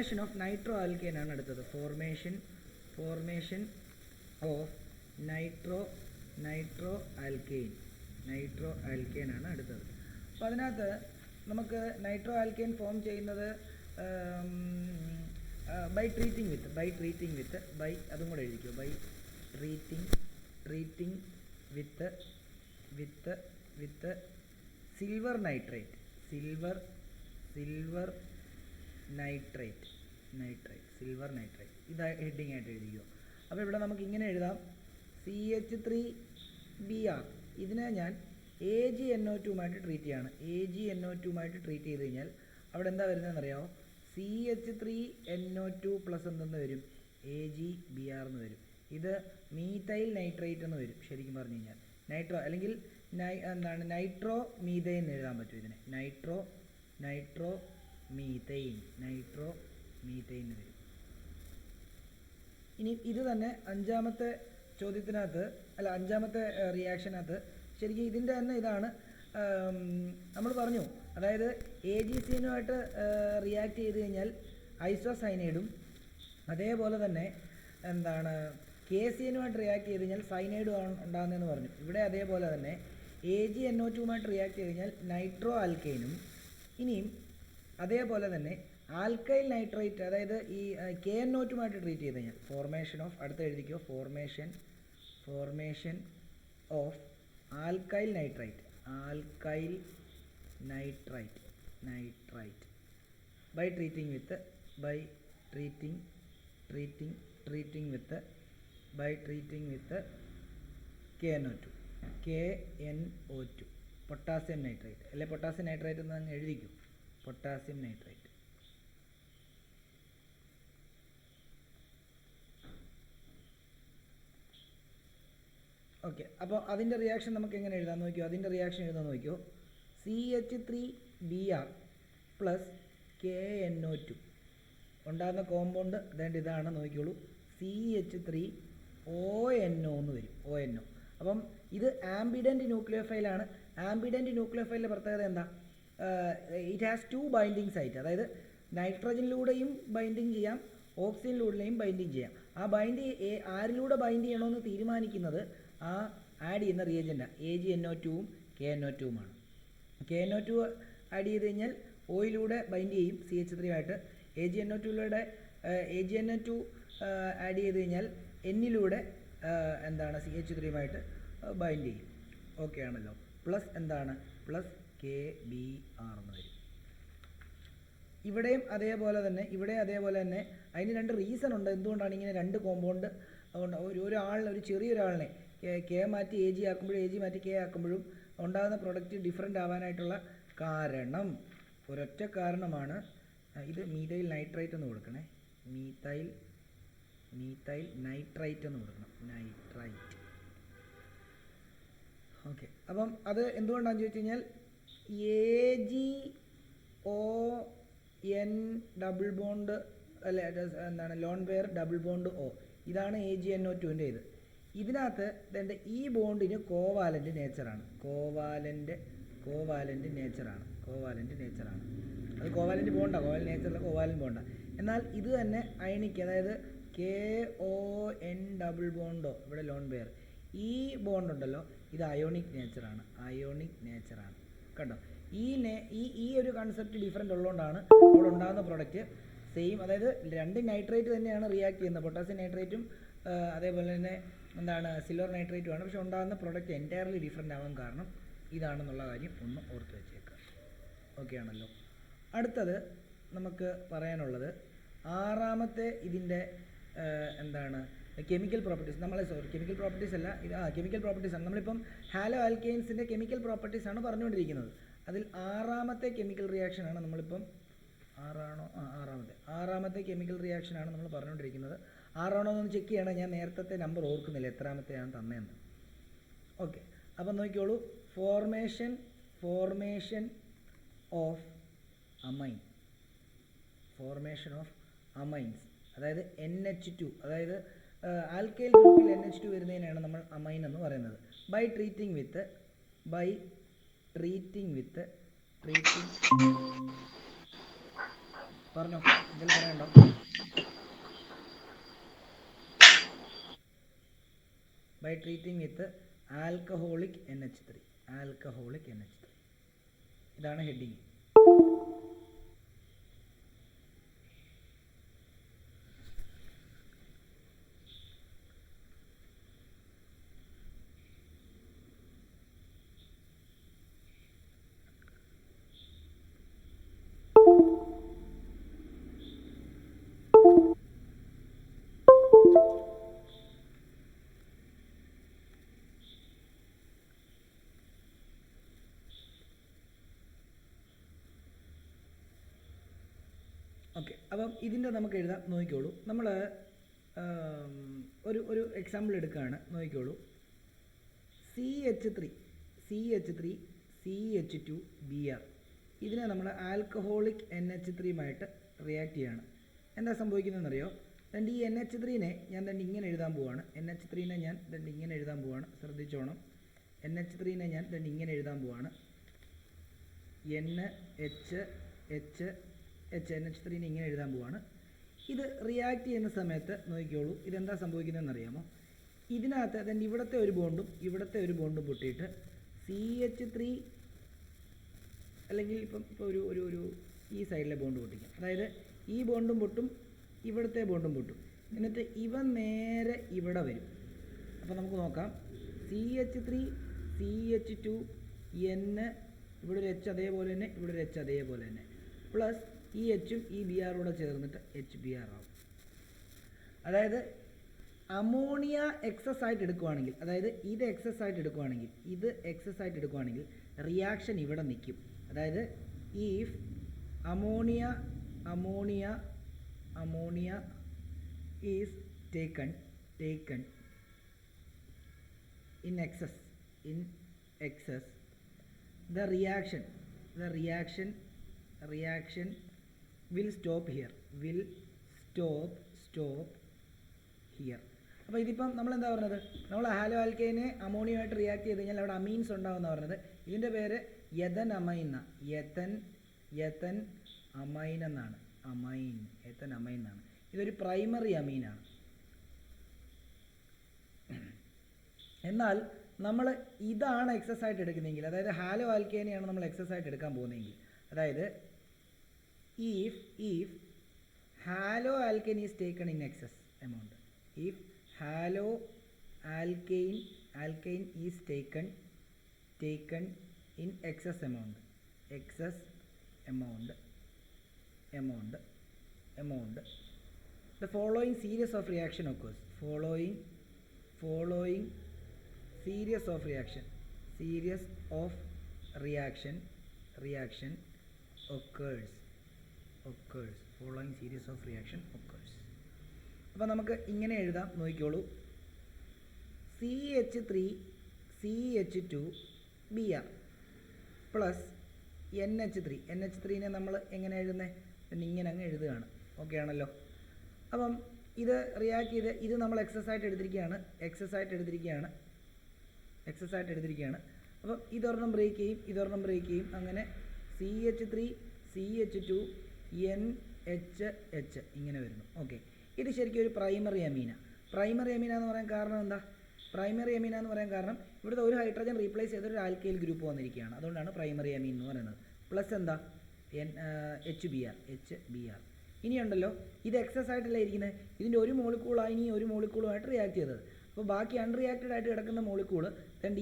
Formation of nitro alkane ആണ് അടുത്തത്. Formation of nitro alkane ആണ് അടുത്തത്. അപ്പോൾ അതിനകത്ത് നമുക്ക് നൈട്രോ ആൽക്കെയിൻ ഫോം ചെയ്യുന്നത് ബൈ ട്രീറ്റിംഗ് വിത്ത് അതും കൂടെ എഴുതിക്കോ. By treating with silver nitrate ഇത് ഹെഡിങ് ആയിട്ട് എഴുതിക്കോ. അപ്പോൾ ഇവിടെ നമുക്ക് ഇങ്ങനെ എഴുതാം, CH3Br ഇതിനെ ഞാൻ AgNO2 ട്രീറ്റ് ചെയ്യാണ്. AgNO2 ട്രീറ്റ് ചെയ്ത് കഴിഞ്ഞാൽ അവിടെ എന്താ വരുന്നതെന്ന് അറിയാമോ? CH3NO2 പ്ലസ് എന്തെന്ന് വരും? AgBr എന്ന് വരും. ഇത് മീഥൈൽ നൈട്രേറ്റ് എന്ന് വരും. ശരിക്കും പറഞ്ഞു കഴിഞ്ഞാൽ നൈട്രോ അല്ലെങ്കിൽ നൈട്രോ മീഥൈൻ എഴുതാൻ പറ്റും ഇതിനെ. നൈട്രോ മീഥൈൻ വരും. ഇനി ഇത് തന്നെ അഞ്ചാമത്തെ റിയാക്ഷനകത്ത് ശരിക്കും ഇതിൻ്റെ തന്നെ ഇതാണ് നമ്മൾ പറഞ്ഞു. അതായത് AgCNO റിയാക്ട് ചെയ്ത് കഴിഞ്ഞാൽ ഐസോസൈനൈഡും അതേപോലെ തന്നെ KCNO റിയാക്ട് ചെയ്ത് കഴിഞ്ഞാൽ സൈനൈഡും ഉണ്ടാകുന്നതെന്ന് പറഞ്ഞു. ഇവിടെ അതേപോലെ തന്നെ AgNO2 റിയാക്ട് ചെയ്ത് കഴിഞ്ഞാൽ നൈട്രോ ആൽക്കൈനും ഇനിയും അതേപോലെ തന്നെ ആൽക്കൈൽ നൈട്രേറ്റ് അതായത് ഈ KNO2 ട്രീറ്റ് ചെയ്ത് കഴിഞ്ഞാൽ അടുത്ത എഴുതിക്കോ. Formation of alkyl nitrite by treating with KNO2 potassium nitrate അല്ലെ പൊട്ടാസ്യം നൈട്രേറ്റ് എന്ന് അങ്ങ് എഴുതിക്കും. Potassium nitrate. ഓക്കെ, അപ്പോൾ അതിൻ്റെ റിയാക്ഷൻ നമുക്ക് എങ്ങനെ എഴുതാൻ നോക്കിയോ? CH3Br പ്ലസ് KNO2 ഉണ്ടാകുന്ന കോമ്പൗണ്ട് ഇതാണ് നോക്കിയോളൂ. CH3ONO എന്ന് വരും. ONO. അപ്പം ഇത് ആംബിഡൻറ്റ് ന്യൂക്ലിയോഫൈലാണ്. ആംബിഡൻറ്റ് ന്യൂക്ലിയോഫൈലിൻ്റെ പ്രത്യേകത എന്താ? It has 2 binding site. അതായത് നൈട്രജനിലൂടെയും ബൈൻഡിങ് ചെയ്യാം, ഓക്സിജനിലൂടെയും ബൈൻഡിങ് ചെയ്യാം. ആ ആരിലൂടെ ബൈൻഡ് ചെയ്യണമെന്ന് തീരുമാനിക്കുന്നത് ആ ആഡ് ചെയ്യുന്ന റിയേജൻ്റാണ്. AgNO2ഉം KNO2ഉമാണ്. KNO2 ആഡ് ചെയ്ത് കഴിഞ്ഞാൽ ഓയിലൂടെ ബൈൻഡ് ചെയ്യും CH3 AgNO2 ആഡ് ചെയ്ത് കഴിഞ്ഞാൽ എന്നിലൂടെ CH3 ബൈൻഡ് ചെയ്യും. ഓക്കെ ആണല്ലോ. പ്ലസ് KBr എന്ന് വരും. ഇവിടെയും അതേപോലെ തന്നെ അതിന് 2 റീസൺ ഉണ്ട് എന്തുകൊണ്ടാണ് ഇങ്ങനെ 2 കോമ്പൗണ്ട് ഒരു ചെറിയൊരാളിനെ K മാറ്റി AG ആക്കുമ്പോഴും AG മാറ്റി K ആക്കുമ്പോഴും ഉണ്ടാകുന്ന പ്രൊഡക്റ്റ് ഡിഫറെൻ്റ് ആവാനായിട്ടുള്ള കാരണം ഒരൊറ്റ കാരണമാണ്. ഇത് മീഥൈൽ നൈട്രൈറ്റ് എന്ന് കൊടുക്കണേ. മീഥൈൽ നൈട്രൈറ്റ് എന്ന് കൊടുക്കണം. ഓക്കെ, അപ്പം അത് എന്തുകൊണ്ടാണെന്ന് ചോദിച്ചു കഴിഞ്ഞാൽ AgON double bond lone pair double bond O ഇതാണ് AgNO2ൻ്റെ ഇത്. ഇതിനകത്ത് ഈ ബോണ്ടിന് കോവാലൻ്റ് നേച്ചറാണ്. അത് കോവാലൻ്റ് ബോണ്ടാണ്. കോവാലൻ്റ് നേച്ചറിലെ കോവാലൻ്റ് ബോണ്ടാണ്. എന്നാൽ ഇത് തന്നെ അയണിക്ക് അതായത് KON ഡബിൾ ബോണ്ടോ ഇവിടെ ലോൺ പെയർ ഈ ബോണ്ട് ഉണ്ടല്ലോ ഇത് അയോണിക് നേച്ചറാണ്. കണ്ടോ? ഈ ഒരു കൺസെപ്റ്റ് ഡിഫറെൻ്റ് ഉള്ളതുകൊണ്ടാണ് അവിടെ ഉണ്ടാകുന്ന പ്രൊഡക്റ്റ് സെയിം. അതായത് 2 നൈട്രേറ്റ് തന്നെയാണ് റിയാക്ട് ചെയ്യുന്നത്. പൊട്ടാസ്യം നൈട്രേറ്റും അതേപോലെ തന്നെ സിൽവർ നൈട്രേറ്റുമാണ്. പക്ഷെ ഉണ്ടാകുന്ന പ്രൊഡക്റ്റ് എൻറ്റയർലി ഡിഫറെൻ്റ് ആവാൻ കാരണം ഇതാണെന്നുള്ള കാര്യം ഒന്ന് ഓർത്ത് വെച്ചേക്കുക. ഓക്കെ ആണല്ലോ. അടുത്തത് നമുക്ക് പറയാനുള്ളത് ആറാമത്തെ ഇതിൻ്റെ കെമിക്കൽ പ്രോപ്പർട്ടീസ്. കെമിക്കൽ പ്രോപ്പർട്ടീസ് അല്ല, കെമിക്കൽ പ്രോപ്പർട്ടീസ് ആണ്. നമ്മളിപ്പം ഹാലോ ആൽക്കെയിൻസിൻ്റെ കെമിക്കൽ പ്രോപ്പർട്ടീസ് ആണ് പറഞ്ഞുകൊണ്ടിരിക്കുന്നത്. അതിൽ ആറാമത്തെ കെമിക്കൽ റിയാക്ഷനാണ് നമ്മളിപ്പം ആറാമത്തെ കെമിക്കൽ റിയാക്ഷനാണ് നമ്മൾ പറഞ്ഞുകൊണ്ടിരിക്കുന്നത്. ആറാണോ എന്ന് ചെക്ക് ചെയ്യണം. ഞാൻ നേരത്തെ നമ്പർ ഓർക്കുന്നില്ല എത്രാമത്തെയാണ് തന്നതെന്ന്. ഓക്കെ, അപ്പം നോക്കിക്കോളൂ. ഫോർമേഷൻ ഓഫ് അമൈൻസ് അതായത് NH2 അതായത് ആൽക്കൈൽ ഗ്രൂപ്പിൽ NH2 വരുന്നതിനാണ് നമ്മൾ അമൈൻ എന്ന് പറയുന്നത്. ബൈ ട്രീറ്റിംഗ് വിത്ത് പറഞ്ഞോ, എന്തെങ്കിലും പറയണ്ടോ? By treating with alcoholic NH3. Alcoholic NH3. ഇതാണ് ഹെഡിങ്. ഓക്കെ, അപ്പം ഇതിൻ്റെ നമുക്ക് എഴുതാം. നോക്കിക്കോളൂ, നമ്മൾ ഒരു എക്സാമ്പിൾ എടുക്കുകയാണ്. നോക്കിക്കോളൂ, CH3 CH2Br. ഇതിനെ നമ്മൾ ആൽക്കഹോളിക് NH3 റിയാക്ട് ചെയ്യാണ്. എന്താ സംഭവിക്കുന്നതെന്നറിയോ? ഈ NH3നെ ഞാൻ ഇങ്ങനെ എഴുതാൻ പോവാണ്. NH3നെ ഞാൻ ഇങ്ങനെ എഴുതാൻ പോവാണ്. ശ്രദ്ധിച്ചോണം. NH3നെ ഞാൻ ഇങ്ങനെ എഴുതാൻ പോവാണ്. NH3നെ ഇങ്ങനെ എഴുതാൻ പോവാണ്. ഇത് റിയാക്ട് ചെയ്യുന്ന സമയത്ത് നോക്കിക്കോളൂ, ഇതെന്താ സംഭവിക്കുന്നതെന്ന് അറിയാമോ? ഇതിനകത്ത് ഇവിടുത്തെ ഒരു ബോണ്ടും ഇവിടുത്തെ ഒരു ബോണ്ടും പൊട്ടിയിട്ട് CH3, അല്ലെങ്കിൽ ഇപ്പോൾ ഒരു ഈ സൈഡിലെ ബോണ്ട് പൊട്ടിക്കാം. അതായത് ഈ ബോണ്ടും പൊട്ടും, ഇവിടുത്തെ ബോണ്ടും പൊട്ടും. എന്നിട്ട് ഇവ നേരെ ഇവിടെ വരും. അപ്പോൾ നമുക്ക് നോക്കാം. CH3 CH2 N, ഇവിടെ ഒരു H അതേപോലെ തന്നെ, ഇവിടെ ഒരു H അതേപോലെ തന്നെ, പ്ലസ് ഈ Hഉം ഈ Br കൂടെ ചേർന്നിട്ട് HBr ആവും. അതായത് അമോണിയ എക്സസ് ആയിട്ട് എടുക്കുകയാണെങ്കിൽ, അതായത് ഇത് എക്സസ് ആയിട്ട് എടുക്കുകയാണെങ്കിൽ റിയാക്ഷൻ ഇവിടെ നിൽക്കും. അതായത് if ammonia is taken in excess, the reaction will stop here. അപ്പോൾ ഇതിപ്പം നമ്മൾ എന്താ പറഞ്ഞത്? നമ്മൾ ഹാലോ ആൽക്കൈനെ അമോണിയമായിട്ട് റിയാക്ട് ചെയ്ത് കഴിഞ്ഞാൽ അവിടെ അമീൻസ് ഉണ്ടാവുമെന്ന് പറഞ്ഞത്. ഇതിൻ്റെ പേര് യഥൻ അമൈൻ എന്നാണ്. യഥൻ അമൈൻ എന്നാണ്. ഇതൊരു പ്രൈമറി അമീനാണ്. എന്നാൽ നമ്മൾ ഇതാണ് എക്സസ് ആയിട്ട് എടുക്കുന്നതെങ്കിൽ, അതായത് ഹാലോ ആൽക്കൈനെയാണ് നമ്മൾ എക്സസ് ആയിട്ട് എടുക്കാൻ പോകുന്നതെങ്കിൽ, അതായത് if halo alkane is taken in excess amount, if halo alkane is taken in excess amount, the following series of reaction occurs. Following series of reaction occurs. Following series of reaction occurs. അപ്പോൾ നമുക്ക് ഇങ്ങനെ എഴുതാം. നോക്കിക്കോളൂ, CH3 CH2Br plus NH3നെ നമ്മൾ എങ്ങനെ എഴുതുന്നത്? ഇങ്ങനെ അങ്ങ് എഴുതുകയാണ്. ഓക്കെ ആണല്ലോ. അപ്പം ഇത് റിയാക്ട് ചെയ്ത് ഇത് നമ്മൾ എക്സസ് ആയിട്ട് എടുത്തിരിക്കുകയാണ്. അപ്പം ഇതൊരെണ്ണം ബ്രേക്ക് ചെയ്യും. അങ്ങനെ CH3 CH2 NHH ഇങ്ങനെ വരുന്നു. ഓക്കെ, ഇത് ശരിക്കും ഒരു പ്രൈമറി അമീന എന്ന് പറയാൻ കാരണം എന്താ? ഇവിടുത്തെ ഒരു ഹൈഡ്രജൻ റീപ്ലേസ് ചെയ്തൊരു ആൽക്കൈൽ ഗ്രൂപ്പ് വന്നിരിക്കുകയാണ്. അതുകൊണ്ടാണ് പ്രൈമറി അമീൻ എന്ന് പറയുന്നത്. പ്ലസ് എന്താ? HBr. ഇനിയുണ്ടല്ലോ, ഇത് എക്സസ് ആയിട്ടല്ല ഇരിക്കുന്നത്. ഇതിൻ്റെ ഒരു മോളിക്കൂളായി ഇനി ഒരു മോളിക്കൂളുമായിട്ട് റിയാക്ട് ചെയ്തത്. അപ്പോൾ ബാക്കി അൺറിയാക്റ്റഡ് ആയിട്ട് കിടക്കുന്ന മോളിക്കൂള്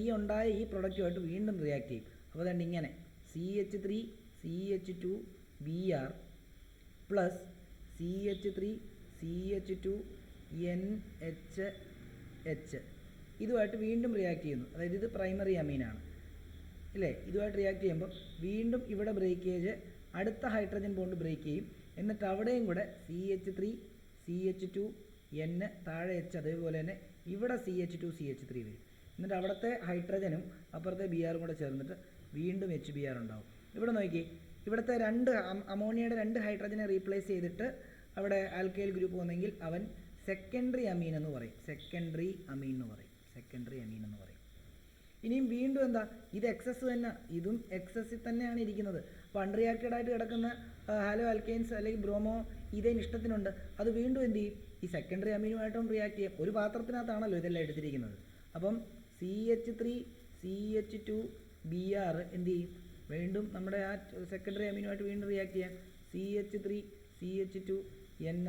ഈ ഉണ്ടായ ഈ പ്രൊഡക്റ്റുമായിട്ട് വീണ്ടും റിയാക്ട് ചെയ്യും. അപ്പോൾ ഇങ്ങനെ CH3 CH2Br plus CH3 CH2 NHH ഇതുമായിട്ട് വീണ്ടും റിയാക്ട് ചെയ്യുന്നു. അതായത് ഇത് പ്രൈമറി അമീനാണ് അല്ലേ? ഇതുമായിട്ട് റിയാക്ട് ചെയ്യുമ്പോൾ വീണ്ടും ഇവിടെ ബ്രേക്കേജ്, അടുത്ത ഹൈഡ്രജൻ ബോണ്ട് ബ്രേക്ക് ചെയ്യും. എന്നിട്ട് അവിടെയും കൂടെ CH3 CH2 N, താഴെ H, അതേപോലെ തന്നെ ഇവിടെ CH2 CH3 വരും. എന്നിട്ട് അവിടുത്തെ ഹൈഡ്രജനും അപ്പുറത്തെ Br കൂടെ ചേർന്നിട്ട് വീണ്ടും HBr ഉണ്ടാവും. ഇവിടെ നോക്കി, ഇവിടുത്തെ അമോണിയയുടെ 2 ഹൈഡ്രജനെ റീപ്ലേസ് ചെയ്തിട്ട് അവിടെ ആൽക്കൈൽ ഗ്രൂപ്പ് വന്നെങ്കിൽ അവൻ സെക്കൻഡറി അമീൻ എന്ന് പറയും. ഇനിയും വീണ്ടും എന്താ? ഇത് എക്സസ് തന്നെ, ഇതും എക്സസിൽ തന്നെയാണ് ഇരിക്കുന്നത്. അപ്പോൾ അൺറിയാക്റ്റഡ് ആയിട്ട് കിടക്കുന്ന ഹാലോ ആൽക്കെയിൻസ് അല്ലെങ്കിൽ ബ്രോമോ ഇതേൻ ഇഷ്ടത്തിനുണ്ട്, അത് വീണ്ടും എന്ത് ചെയ്യും, ഈ സെക്കൻഡറി അമീനുമായിട്ടും റിയാക്ട് ചെയ്യും. ഒരു പാത്രത്തിനകത്താണല്ലോ ഇതെല്ലാം എടുത്തിരിക്കുന്നത്. അപ്പം CH3CH2Br എന്ത് ചെയ്യും, വീണ്ടും നമ്മുടെ ആ സെക്കൻഡറി അമീനുമായിട്ട് വീണ്ടും റിയാക്ട് ചെയ്യാം. CH3CH2N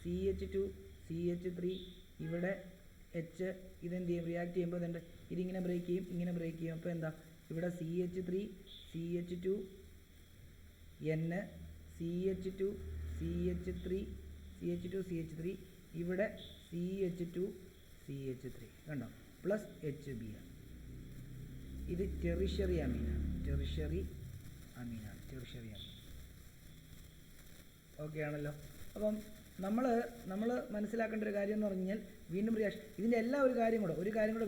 CH2CH3 ഇവിടെ H ഇതെന്ത് ചെയ്യും, റിയാക്ട് ചെയ്യുമ്പോൾ ഇതുണ്ട്, ഇതിങ്ങനെ ബ്രേക്ക് ചെയ്യും, ഇങ്ങനെ ബ്രേക്ക് ചെയ്യും. അപ്പോൾ എന്താ, ഇവിടെ CH3CH2N CH2CH3 ഇവിടെ CH2CH3 കണ്ടോ, പ്ലസ് HBr. ഇത് ടെറിഷ്യറി അമീനാണ്. ഓക്കെ ആണല്ലോ. അപ്പം നമ്മൾ മനസ്സിലാക്കേണ്ട ഒരു കാര്യം എന്ന് പറഞ്ഞാൽ വീണ്ടും റിയാക്ഷൻ, ഇതിൻ്റെ ഒരു കാര്യം കൂടെ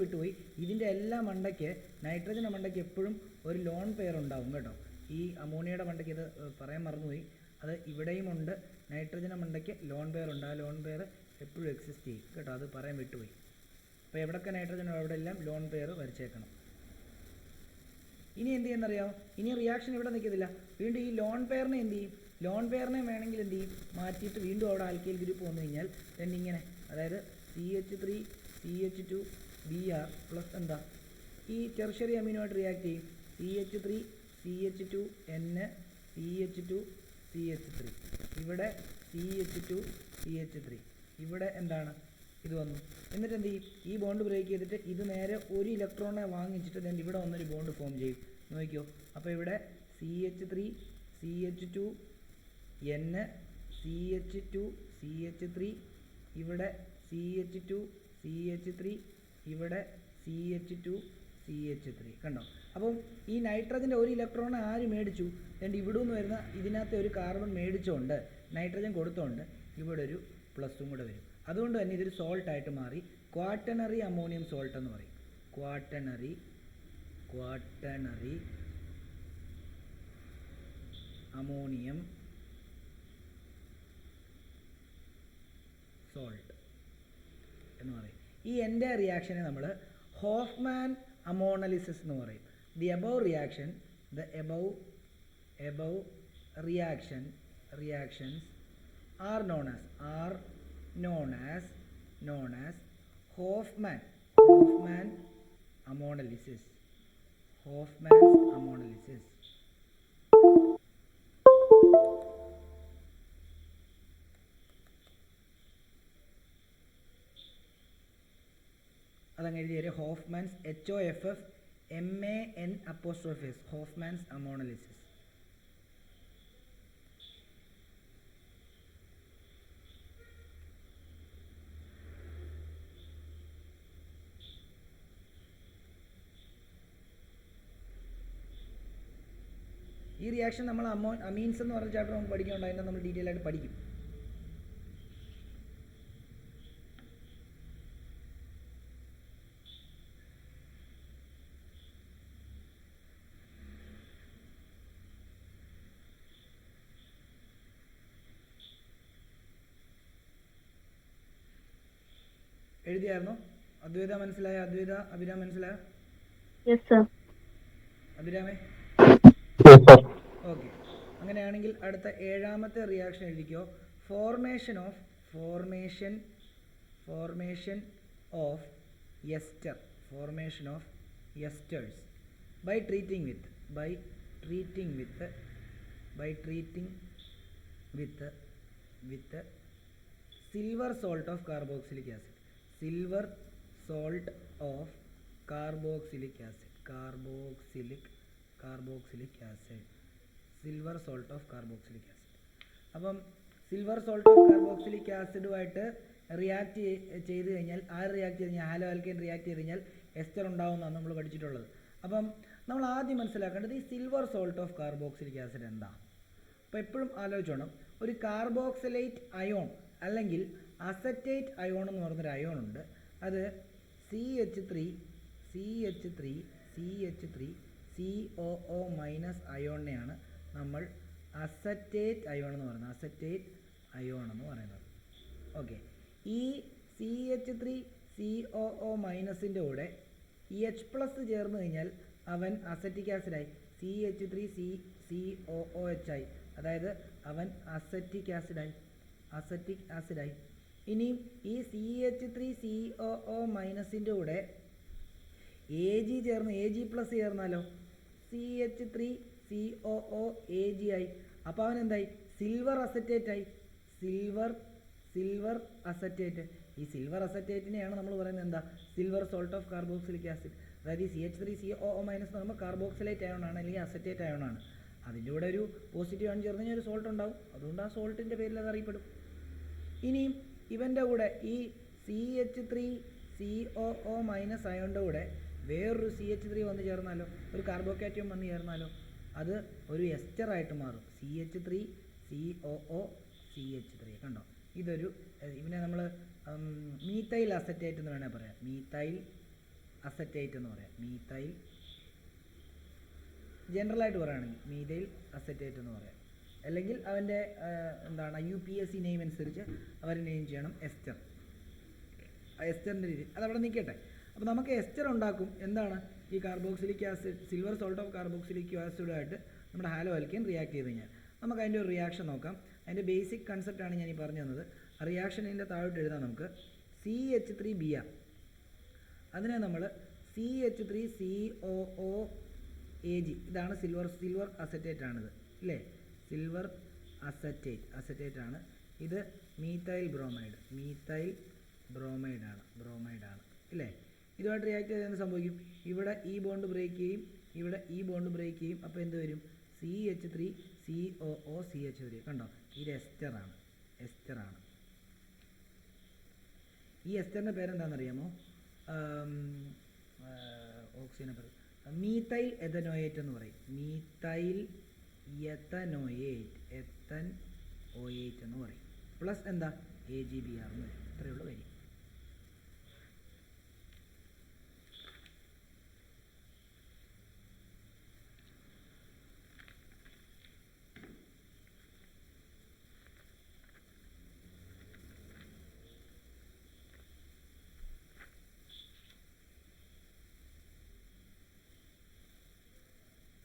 വിട്ടുപോയി. ഇതിൻ്റെ എല്ലാ മണ്ടയ്ക്ക്, നൈട്രജൻ്റെ മണ്ടയ്ക്ക് എപ്പോഴും ഒരു ലോൺ പെയർ ഉണ്ടാവും കേട്ടോ. ഈ അമോണിയയുടെ മണ്ടയ്ക്ക് ഇത് പറയാൻ മറന്നുപോയി, അത് ഇവിടെയും ഉണ്ട്. നൈട്രജൻ്റെ മണ്ടയ്ക്ക് ലോൺ പെയർ ഉണ്ട്, ആ ലോൺ പെയർ എപ്പോഴും എക്സിസ്റ്റ് ചെയ്യും കേട്ടോ, അത് പറയാൻ വിട്ടുപോയി. അപ്പോൾ എവിടെയൊക്കെ നൈട്രജൻ അവിടെ എല്ലാം ലോൺ പെയർ വരച്ചേക്കണം. ഇനി എന്ത് ചെയ്യുന്നറിയാമോ, ഇനി റിയാക്ഷൻ ഇവിടെ നിൽക്കത്തില്ല, വീണ്ടും ഈ ലോൺ പെയറിനെ എന്ത് ചെയ്യും, ലോൺ പെയറിനെ വേണമെങ്കിൽ എന്ത് ചെയ്യും, മാറ്റിയിട്ട് വീണ്ടും അവിടെ ആൽക്കൈൽ ഗ്രൂപ്പ് വന്നു കഴിഞ്ഞാൽ ഇങ്ങനെ, അതായത് CH3CH2Br പ്ലസ് എന്താ, ഈ ടെർഷ്യറി അമീനുമായിട്ട് റിയാക്ട് ചെയ്യും. CH3CH2N CH2CH3 ഇവിടെ CH2CH3 ഇവിടെ എന്താണ്, ഇത് വന്നു. എന്നിട്ട് എന്ത് ചെയ്യും, ഈ ബോണ്ട് ബ്രേക്ക് ചെയ്തിട്ട് ഇത് നേരെ ഒരു ഇലക്ട്രോണിനെ വാങ്ങിച്ചിട്ട് then ഇവിടെ വന്നൊരു ബോണ്ട് ഫോം ചെയ്യും. നോക്കിയോ, അപ്പോൾ ഇവിടെ CH3CH2N CH2CH3 ഇവിടെ CH2CH3 ഇവിടെ CH2CH3 കണ്ടോ. അപ്പം ഈ നൈട്രജൻ്റെ ഒരു ഇലക്ട്രോൺ ആര് മേടിച്ചു, ഇവിടെ നിന്ന് വരുന്ന ഇതിനകത്ത് ഒരു കാർബൺ മേടിച്ചുകൊണ്ട് നൈട്രജൻ കൊടുത്തുകൊണ്ട് ഇവിടെ ഒരു പ്ലസും കൂടെ വരും. അതുകൊണ്ട് തന്നെ ഇതൊരു സോൾട്ടായിട്ട് മാറി, ക്വാട്ടനറി അമോണിയം സോൾട്ട് എന്ന് പറയും. ക്വാട്ടനറി അമോണിയം സോൾട്ട് എന്ന് പറയും. ഈ എൻ്റെ റിയാക്ഷനെ നമ്മൾ ഹോഫ്മാൻ അമോണലിസിസ് എന്ന് പറയും. The above reactions are known as Hofmann ammonolysis. Hofmann's ammonolysis. അതങ്ങനെ എഴുതിയ ഹോഫ്മാൻസ് HOFFMAN', ഹോഫ്മാൻസ് അമോണലിസിസ്. ഈ റിയാക്ഷൻ നമ്മൾ അമീൻസ് എന്ന് പറഞ്ഞ ചാപ്റ്റർ നമുക്ക് പഠിക്കുന്നുണ്ട്, അതിനെ നമ്മൾ ഡീറ്റെയിൽ ആയിട്ട് പഠിക്കും. എഴുതിയായിരുന്നോ? അദ്വൈത മനസ്സിലായോ? അഭിരാം മനസ്സിലായോ? അഭിരാമേ? ഓക്കെ. അങ്ങനെയാണെങ്കിൽ അടുത്ത 7ാമത്തെ റിയാക്ഷൻ എഴുതിക്കോ. Formation of esters by treating with silver salt of carboxylic acid. Silver salt of carboxylic acid. അപ്പം സിൽവർ സോൾട്ട് ഓഫ് കാർബോക്സിലിക് ആസിഡുമായിട്ട് റിയാക്ട് ചെയ്ത് കഴിഞ്ഞാൽ ഹാലോ ആൽക്കൈൻ റിയാക്ട് ചെയ്ത് കഴിഞ്ഞാൽ എസ്റ്റർ ഉണ്ടാവുമെന്നാണ് നമ്മൾ പഠിച്ചിട്ടുള്ളത്. അപ്പം നമ്മൾ ആദ്യം മനസ്സിലാക്കേണ്ടത് ഈ silver salt of carboxylic acid എന്താ. അപ്പോൾ എപ്പോഴും ആലോചിച്ചോണം, ഒരു കാർബോക്സിലേറ്റ് അയോൺ അല്ലെങ്കിൽ അസറ്റേറ്റ് അയോൺ എന്ന് പറഞ്ഞൊരു അയോൺ ഉണ്ട്. അത് CH3 COO മൈനസ് അയോണിനെയാണ് നമ്മൾ അസറ്റേറ്റ് അയോൺ എന്ന് പറയുന്നത്. ഓക്കെ, ഈ CH3 COO മൈനസിൻ്റെ കൂടെ H+ ചേർന്ന് കഴിഞ്ഞാൽ അവൻ അസറ്റിക് ആസിഡായി CH3 COOH ആയി. അതായത് അവൻ അസറ്റിക് ആസിഡായി. ഇനിയും ഈ CH3COO മൈനസിൻ്റെ കൂടെ AG ചേർന്ന് AG പ്ലസ് ചേർന്നാലോ CH3COO AG ആയി. അപ്പോൾ അവൻ എന്തായി? സിൽവർ അസറ്റേറ്റായി. Silver acetate. ഈ സിൽവർ അസറ്റേറ്റിനെയാണ് നമ്മൾ പറയുന്നത് എന്താ? Silver salt of carboxylic acid. അതായത് ഈ CH3COO മൈനസ് എന്ന് പറയുമ്പോൾ കാർബോക്സിലേറ്റ് അയോണാണ്, അല്ലെങ്കിൽ അസറ്റേറ്റ് അയോണാണ്. അതിൻ്റെ കൂടെ ഒരു പോസിറ്റീവ് അയോൺ ചേർന്ന് കഴിഞ്ഞാൽ ഒരു സോൾട്ട് ഉണ്ടാവും. അതുകൊണ്ട് ആ സോൾട്ടിൻ്റെ പേരിൽ അത് അറിയപ്പെടും. ഇനിയും ഇവൻ്റെ കൂടെ ഈ CH3COO മൈനസ് അയോണിൻ്റെ കൂടെ വേറൊരു CH3 വന്ന് ചേർന്നാലോ, ഒരു കാർബോക്കാറ്റോൺ വന്ന് ചേർന്നാലോ, അത് ഒരു എസ്റ്ററായിട്ട് മാറും. CH3COO CH3 കണ്ടോ? ഇതൊരു ഇവനെ നമ്മൾ മീത്തൈൽ അസറ്റേറ്റ് എന്ന് വേണേൽ പറയാം. മീത്തൈൽ അസറ്റേറ്റ് എന്ന് പറയാം. മീത്തൈൽ ജനറലായിട്ട് പറയുകയാണെങ്കിൽ മീഥൈൽ അസറ്റേറ്റ് എന്ന് പറയാം. അല്ലെങ്കിൽ അവൻ്റെ എന്താണ് UPSC നെയിം അനുസരിച്ച് അവർ നെയിം ചെയ്യണം എസ്റ്റർ. എസ്റ്ററിൻ്റെ രീതി അതവിടെ നിൽക്കട്ടെ. അപ്പോൾ നമുക്ക് എസ്റ്റർ ഉണ്ടാക്കും. എന്താണ്? ഈ carboxylic acid, silver salt of carboxylic ആസിഡുമായിട്ട് നമ്മുടെ ഹാലോ ആൽക്കീൻ റിയാക്ട് ചെയ്ത് കഴിഞ്ഞാൽ നമുക്ക് അതിൻ്റെ ഒരു റിയാക്ഷൻ നോക്കാം. അതിൻ്റെ ബേസിക് കൺസെപ്റ്റാണ് ഞാൻ ഈ പറഞ്ഞു തന്നത്. ആ റിയാക്ഷനിൻ്റെ താഴോട്ട് എഴുതാം നമുക്ക്. CH3Br, അതിനെ നമ്മൾ CH3COO AG, ഇതാണ് സിൽവർ അസറ്റേറ്റ് ആണിത് ഇല്ലേ? സിൽവർ അസറ്റേറ്റ് ആണ് ഇത്. മീത്തൈൽ ബ്രോമൈഡാണ് ഇല്ലേ? ഇതുമായിട്ട് റിയാക്ട് ചെയ്ത് എന്ത് സംഭവിക്കും? ഇവിടെ ഈ ബോണ്ട് ബ്രേക്ക് ചെയ്യും, ഇവിടെ ഈ ബോണ്ട് ബ്രേക്ക് ചെയ്യും. അപ്പോൾ എന്ത് വരും? CH3COO CH3. കണ്ടോ? ഇത് എസ്റ്ററാണ്. ഈ എസ്റ്ററിൻ്റെ പേരെന്താണെന്നറിയാമോ? ഓക്സിജനെ പറയും മീത്തൈൽ എഥനോയേറ്റ് എന്ന് പറയും. മീത്തൈൽ എത്തനോയേറ്റ് എന്ന് പറയും. പ്ലസ് എന്താ? AgBr എന്ന് പറയും. ഇത്രയേ ഉള്ളൂ കാര്യം.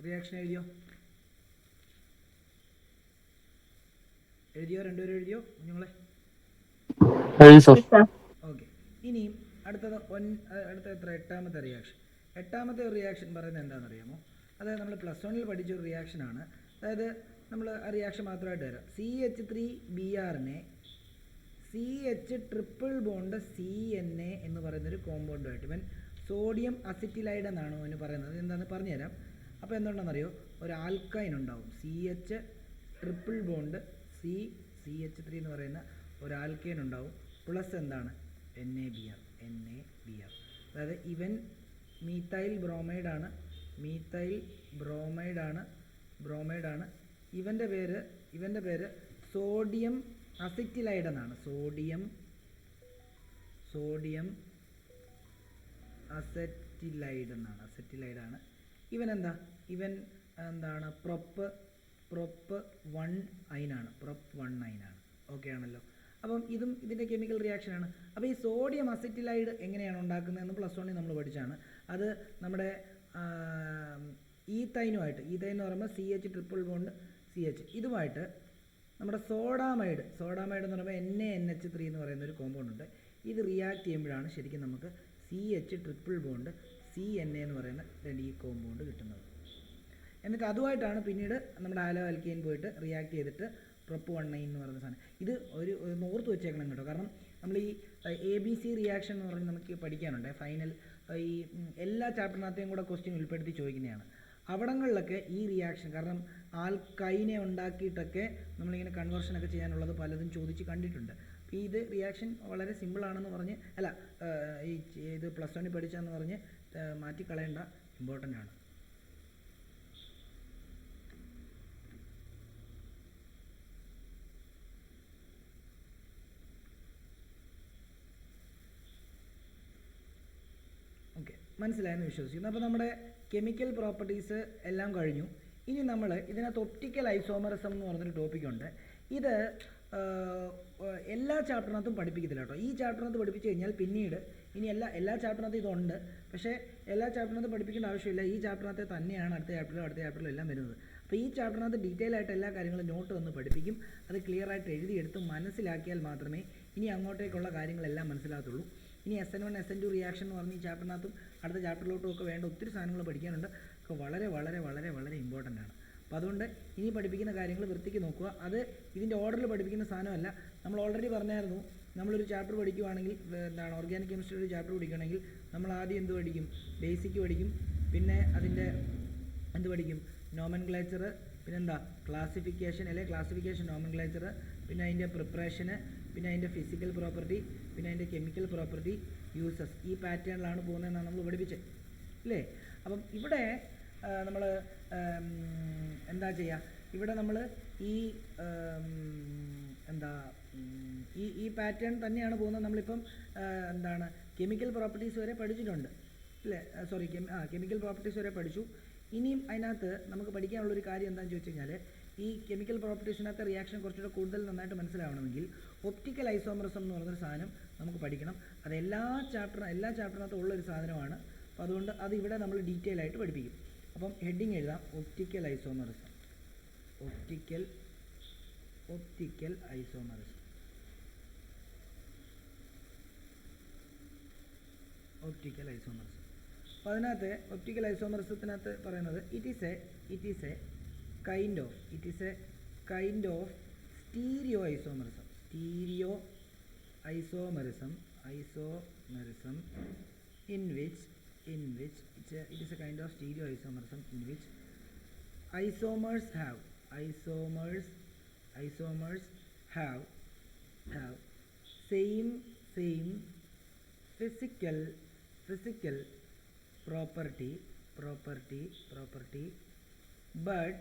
റിയാക്ഷൻ എഴുതിയോ? രണ്ടുപേരും എഴുതിയോ കുഞ്ഞുങ്ങളെ? ഓക്കെ. ഇനിയും അടുത്ത എത്ര? എട്ടാമത്തെ റിയാക്ഷൻ പറയുന്നത് എന്താണെന്നറിയാമോ? അതായത് നമ്മൾ +1 പഠിച്ചൊരു റിയാക്ഷനാണ്. അതായത് നമ്മൾ ആ റിയാക്ഷൻ മാത്രമായിട്ട് വരാം. CH3Brനെ CH ട്രിപ്പിൾ ബോണ്ട് CNA എന്ന് പറയുന്നൊരു കോമ്പൗണ്ടുമായിട്ട്, ഇവൻ സോഡിയം അസിറ്റിലൈഡ് എന്നാണ് അവന് പറയുന്നത്. എന്താണെന്ന് പറഞ്ഞുതരാം. അപ്പോൾ എന്തുകൊണ്ടാണെന്നറിയോ? ഒരു ആൽക്കൈൻ ഉണ്ടാവും. CH ട്രിപ്പിൾ ബോണ്ട് CH3 എന്ന് പറയുന്ന ഒരു ആൽക്കൈൻ ഉണ്ടാവും. പ്ലസ് എന്താണ്? NaBr. അതായത് ഇവൻ മീത്തൈൽ ബ്രോമൈഡാണ്. ഇവൻ്റെ പേര് സോഡിയം അസിറ്റിലൈഡ് എന്നാണ്. സോഡിയം അസറ്റിലൈഡാണ്. ഇവൻ എന്താണ്? പ്രൊപ്പ് 1 അയിനാണ്. ഓക്കെ ആണല്ലോ. അപ്പം ഇതിൻ്റെ കെമിക്കൽ റിയാക്ഷനാണ്. അപ്പോൾ ഈ സോഡിയം അസറ്റിലൈഡ് എങ്ങനെയാണ് ഉണ്ടാക്കുന്നതെന്ന് +1 നമ്മൾ പഠിച്ചാണ്. അത് നമ്മുടെ ഈത്തൈനുമായിട്ട്, ഈത്തൈൻ എന്ന് പറയുമ്പോൾ CH ട്രിപ്പിൾ ബോണ്ട് CH, ഇതുമായിട്ട് നമ്മുടെ സോഡാമൈഡ് എന്ന് പറയുമ്പോൾ NaNH3 എന്ന് പറയുന്ന ഒരു കോമ്പൗണ്ട് ഉണ്ട്. ഇത് റിയാക്ട് ചെയ്യുമ്പോഴാണ് ശരിക്കും നമുക്ക് CH ട്രിപ്പിൾ ബോണ്ട് CNA എന്ന് പറയുന്ന ഈ കോമ്പൗണ്ട് കിട്ടുന്നത്. എന്നിട്ട് അതുമായിട്ടാണ് പിന്നീട് നമ്മുടെ ഹാലോ ആൽക്കീൻ പോയിട്ട് റിയാക്ട് ചെയ്തിട്ട് പ്രൊപ്പ് 1 എന്ന് പറയുന്ന സാധനം. ഇത് ഒരു ഓർത്ത് വെച്ചേക്കണം കേട്ടോ. കാരണം നമ്മൾ ഈ ABC റിയാക്ഷൻ എന്ന് പറഞ്ഞ് നമുക്ക് പഠിക്കാനുണ്ട്. ഫൈനൽ ഈ എല്ലാ ചാപ്റ്ററിനകത്തെയും കൂടെ ക്വസ്റ്റ്യൻ ഉൾപ്പെടുത്തി ചോദിക്കുന്നതാണ്. അവിടങ്ങളിലൊക്കെ ഈ റിയാക്ഷൻ, കാരണം ആൽക്കൈനെ ഉണ്ടാക്കിയിട്ടൊക്കെ നമ്മളിങ്ങനെ കൺവേർഷനൊക്കെ ചെയ്യാനുള്ളത് പലതും ചോദിച്ച് കണ്ടിട്ടുണ്ട്. അപ്പോൾ ഇത് റിയാക്ഷൻ വളരെ സിമ്പിളാണെന്ന് പറഞ്ഞ് ഇത് +1 പഠിച്ചതെന്ന് പറഞ്ഞ് മാറ്റിക്കളയേണ്ട, ഇമ്പോർട്ടൻ്റ് ആണ്. ഓക്കെ, മനസ്സിലായെന്ന് വിശ്വസിക്കുന്നു. അപ്പോൾ നമ്മുടെ കെമിക്കൽ പ്രോപ്പർട്ടീസ് എല്ലാം കഴിഞ്ഞു. ഇനി നമ്മൾ ഇതിനകത്ത് ഒപ്റ്റിക്കൽ ഐസോമറിസം എന്ന് പറഞ്ഞൊരു ടോപ്പിക്കുണ്ട്. ഇത് എല്ലാ ചാപ്റ്ററിനകത്തും പഠിപ്പിക്കത്തില്ല കേട്ടോ. ഈ ചാപ്റ്ററിനകത്ത് പഠിപ്പിച്ച് കഴിഞ്ഞാൽ പിന്നീട് ഇനി എല്ലാ ചാപ്റ്ററിനകത്തും ഇതുണ്ട്, പക്ഷേ എല്ലാ ചാപ്റ്ററിനകത്ത് പഠിപ്പിക്കേണ്ട ആവശ്യമില്ല. ഈ ചാപ്റ്ററിനകത്ത് തന്നെയാണ് അടുത്ത ചാപ്റ്ററിലും എല്ലാം വരുന്നത്. അപ്പോൾ ഈ ചാപ്റ്ററിനകത്ത് ഡീറ്റെയിൽ ആയിട്ട് എല്ലാ കാര്യങ്ങളും നോട്ട് വന്ന് പഠിപ്പിക്കും. അത് ക്ലിയർ ആയിട്ട് എഴുതിയെടുത്ത് മനസ്സിലാക്കിയാൽ മാത്രമേ ഇനി അങ്ങോട്ടേക്കുള്ള കാര്യങ്ങളെല്ലാം മനസ്സിലാകത്തുള്ളൂ. ഇനി SN1 SN2 റിയാക്ഷൻ എന്ന് പറഞ്ഞ് ഈ ചാപ്റ്ററിനകത്തും അടുത്ത ചാപ്റ്ററിലോട്ടും ഒക്കെ വേണ്ട ഒത്തിരി സാധനങ്ങൾ പഠിക്കാനുണ്ട്. ഒക്കെ വളരെ വളരെ വളരെ വളരെ ഇമ്പോർട്ടൻ്റ് ആണ്. അപ്പോൾ അതുകൊണ്ട് ഇനി പഠിപ്പിക്കുന്ന കാര്യങ്ങൾ വൃത്തിക്ക് നോക്കുക. അത് ഇതിൻ്റെ ഓർഡറിൽ പഠിപ്പിക്കുന്ന സാധനമല്ല. നമ്മൾ ഓൾറെഡി പറഞ്ഞായിരുന്നു, നമ്മളൊരു ചാപ്റ്റർ പഠിക്കുവാണെങ്കിൽ, എന്താണ് ഓർഗാനിക് കെമിസ്ട്രി ഒരു ചാപ്റ്റർ പഠിക്കുകയാണെങ്കിൽ നമ്മൾ ആദ്യം എന്ത് പഠിക്കും? ബേസിക് പഠിക്കും. പിന്നെ അതിൻ്റെ എന്ത് പഠിക്കും? നോമൻക്ലേച്ചർ, പിന്നെന്താ ക്ലാസിഫിക്കേഷൻ, അല്ലെങ്കിൽ ക്ലാസിഫിക്കേഷൻ നോമൻക്ലേച്ചർ, പിന്നെ അതിൻ്റെ പ്രിപ്പറേഷന്, പിന്നെ അതിൻ്റെ ഫിസിക്കൽ പ്രോപ്പർട്ടി, പിന്നെ അതിൻ്റെ കെമിക്കൽ പ്രോപ്പർട്ടി, യൂസസ്. ഈ പാറ്റേണിലാണ് പോകുന്നതെന്നാണ് നമ്മൾ പഠിപ്പിച്ചത് അല്ലേ? അപ്പം ഇവിടെ നമ്മൾ എന്താ ചെയ്യുക? ഇവിടെ നമ്മൾ ഈ എന്താ ഈ പാറ്റേൺ തന്നെയാണ് പോകുന്നത്. നമ്മളിപ്പം എന്താണ് കെമിക്കൽ പ്രോപ്പർട്ടീസ് വരെ പഠിച്ചിട്ടുണ്ട് അല്ലേ? സോറി, കെമിക്കൽ പ്രോപ്പർട്ടീസ് വരെ പഠിച്ചു. ഇനിയും അതിനകത്ത് നമുക്ക് പഠിക്കാനുള്ളൊരു കാര്യം എന്താണെന്ന് ചോദിച്ചു കഴിഞ്ഞാൽ, ഈ കെമിക്കൽ പ്രോപ്പർട്ടീസിനകത്ത് റിയാക്ഷൻ കുറച്ചുകൂടെ കൂടുതൽ നന്നായിട്ട് മനസ്സിലാവണമെങ്കിൽ ഒപ്റ്റിക്കൽ ഐസോമറിസം എന്ന് പറയുന്നൊരു സാധനം നമുക്ക് പഠിക്കണം. അത് എല്ലാ ചാപ്റ്ററിനകത്തും ഉള്ളൊരു സാധനമാണ്. അപ്പോൾ അതുകൊണ്ട് അത് ഇവിടെ നമ്മൾ ഡീറ്റെയിൽ ആയിട്ട് പഠിപ്പിക്കും. അപ്പം ഹെഡിങ് എഴുതാം, optical isomerism. Optical isomerism. Optical isomerism. അപ്പോൾ അതിനകത്ത് ഒപ്റ്റിക്കൽ ഐസോമറിസത്തിനകത്ത് പറയുന്നത് it is A kind of stereo isomerism. in which it is a kind of stereoisomerism in which isomers have same physical property, but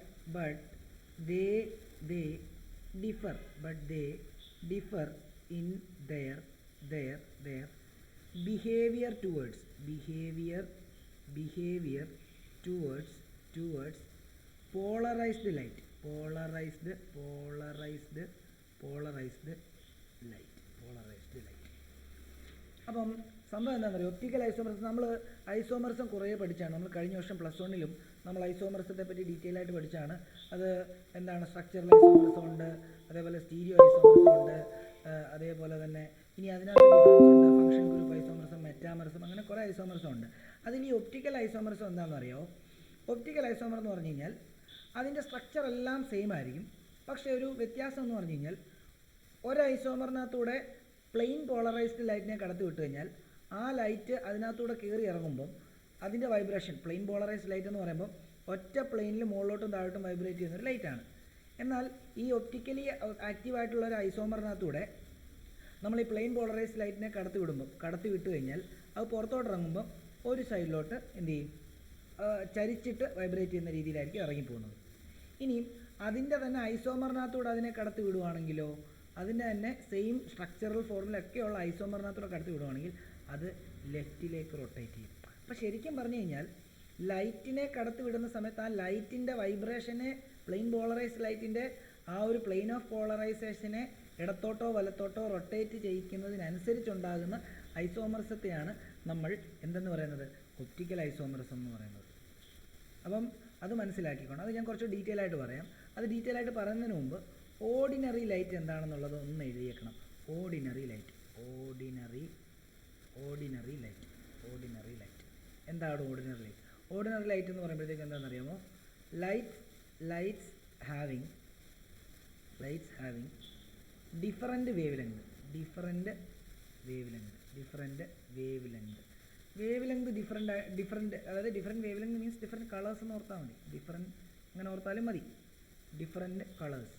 they differ in their behavior towards polarized light. അപ്പം സംഭവം എന്താണെന്ന് അറിയോ? Optical isomerism, നമ്മൾ isomerism കുറേ പഠിച്ചാണ്. നമ്മൾ കഴിഞ്ഞ വർഷം +1 നമ്മൾ ഐസോമറിസത്തെ പറ്റി ഡീറ്റെയിൽ ആയിട്ട് പഠിച്ചാണ്. അത് എന്താണ്, സ്ട്രക്ചറൽ ഐസോമറിസം ഉണ്ട്, അതേപോലെ സ്റ്റീരിയോ ഐസോമറിസം ഉണ്ട്, അതേപോലെ തന്നെ ഇനി അതിനകത്ത് ഡിഫറൻസ് ഉണ്ട്, ഫംഗ്ഷൻ ഗ്രൂപ്പ് ഐസോമറിസം, മെറ്റാമറിസം, അങ്ങനെ കുറേ ഐസോമറിസം ഉണ്ട്. അതിൽ ഈ ഒപ്റ്റിക്കൽ ഐസോമറിസം എന്താണെന്ന് അറിയോ? ഒപ്റ്റിക്കൽ ഐസോമർ എന്ന് പറഞ്ഞു കഴിഞ്ഞാൽ അതിൻ്റെ സ്ട്രക്ചർ എല്ലാം സെയിം ആയിരിക്കും. പക്ഷേ ഒരു വ്യത്യാസം എന്ന് പറഞ്ഞു കഴിഞ്ഞാൽ, ഒരു ഐസോമറിനകത്തൂടെ പ്ലെയിൻ പോളറൈസ്ഡ് ലൈറ്റിനെ കടത്തി വിട്ട് കഴിഞ്ഞാൽ ആ ലൈറ്റ് അതിനകത്തൂടെ കയറി ഇറങ്ങുമ്പം അതിൻ്റെ വൈബ്രേഷൻ, പ്ലെയിൻ പോളറൈസ്ഡ് ലൈറ്റ് എന്ന് പറയുമ്പോൾ ഒറ്റ പ്ലെയിനിൽ മുകളിലോട്ടും താഴോട്ടും വൈബ്രേറ്റ് ചെയ്യുന്നൊരു ലൈറ്റാണ്. എന്നാൽ ഈ ഒപ്റ്റിക്കലി ആക്റ്റീവായിട്ടുള്ള ഒരു ഐസോമറിനകത്തൂടെ നമ്മൾ ഈ പ്ലെയിൻ പോളറൈസ്ഡ് ലൈറ്റിനെ കടത്തി വിട്ട് കഴിഞ്ഞാൽ അത് പുറത്തോട്ട് ഇറങ്ങുമ്പോൾ ഒരു സൈഡിലോട്ട് എന്ത് ചെയ്യും? ചരിച്ചിട്ട് വൈബ്രേറ്റ് ചെയ്യുന്ന രീതിയിലായിരിക്കും ഇറങ്ങിപ്പോകുന്നത്. ഇനിയും അതിൻ്റെ തന്നെ ഐസോമറിനകത്തൂടെ അതിനെ കടത്തി വിടുവാണെങ്കിലോ, അതിൻ്റെ തന്നെ സെയിം സ്ട്രക്ചറൽ ഫോർമുലൊക്കെയുള്ള ഐസോമറിനകത്തൂടെ കടത്തി വിടുവാണെങ്കിൽ അത് ലെഫ്റ്റിലേക്ക് റൊട്ടേറ്റ് ചെയ്യും. അപ്പോൾ ശരിക്കും പറഞ്ഞു കഴിഞ്ഞാൽ ലൈറ്റിനെ കടത്തി വിടുന്ന സമയത്ത് ആ ലൈറ്റിൻ്റെ വൈബ്രേഷനെ, പ്ലെയിൻ പോളറൈസ്ഡ് ലൈറ്റിൻ്റെ ആ ഒരു പ്ലെയിൻ ഓഫ് പോളറൈസേഷനെ ഇടത്തോട്ടോ വലത്തോട്ടോ റൊട്ടേറ്റ് ചെയ്യിക്കുന്നതിനനുസരിച്ചുണ്ടാകുന്ന ഐസോമറിസത്തെയാണ് നമ്മൾ എന്തെന്ന് പറയുന്നത്? ഒപ്റ്റിക്കൽ ഐസോമറിസം എന്ന് പറയുന്നത്. അപ്പം അത് മനസ്സിലാക്കിക്കൊണ്ട് അത് ഞാൻ കുറച്ച് ഡീറ്റെയിൽ ആയിട്ട് പറയാം. അത് ഡീറ്റെയിൽ ആയിട്ട് പറയുന്നതിന് മുമ്പ് ഓർഡിനറി ലൈറ്റ് എന്താണെന്നുള്ളത് ഒന്ന് എഴുതിയേക്കണം. ഓർഡിനറി ലൈറ്റ് എന്താണ് ഓർഡിനറി ലൈറ്റ്? ഓർഡിനറി ലൈറ്റ് എന്ന് പറയുമ്പോഴത്തേക്ക് എന്താണെന്നറിയാമോ? Lights having different wavelength. Different അതായത് different wavelength means different colours എന്ന് ഓർത്താൽ മതി. ഡിഫറൻറ്റ് അങ്ങനെ ഓർത്താലും മതി. ഡിഫറൻറ്റ് കളേഴ്സ്,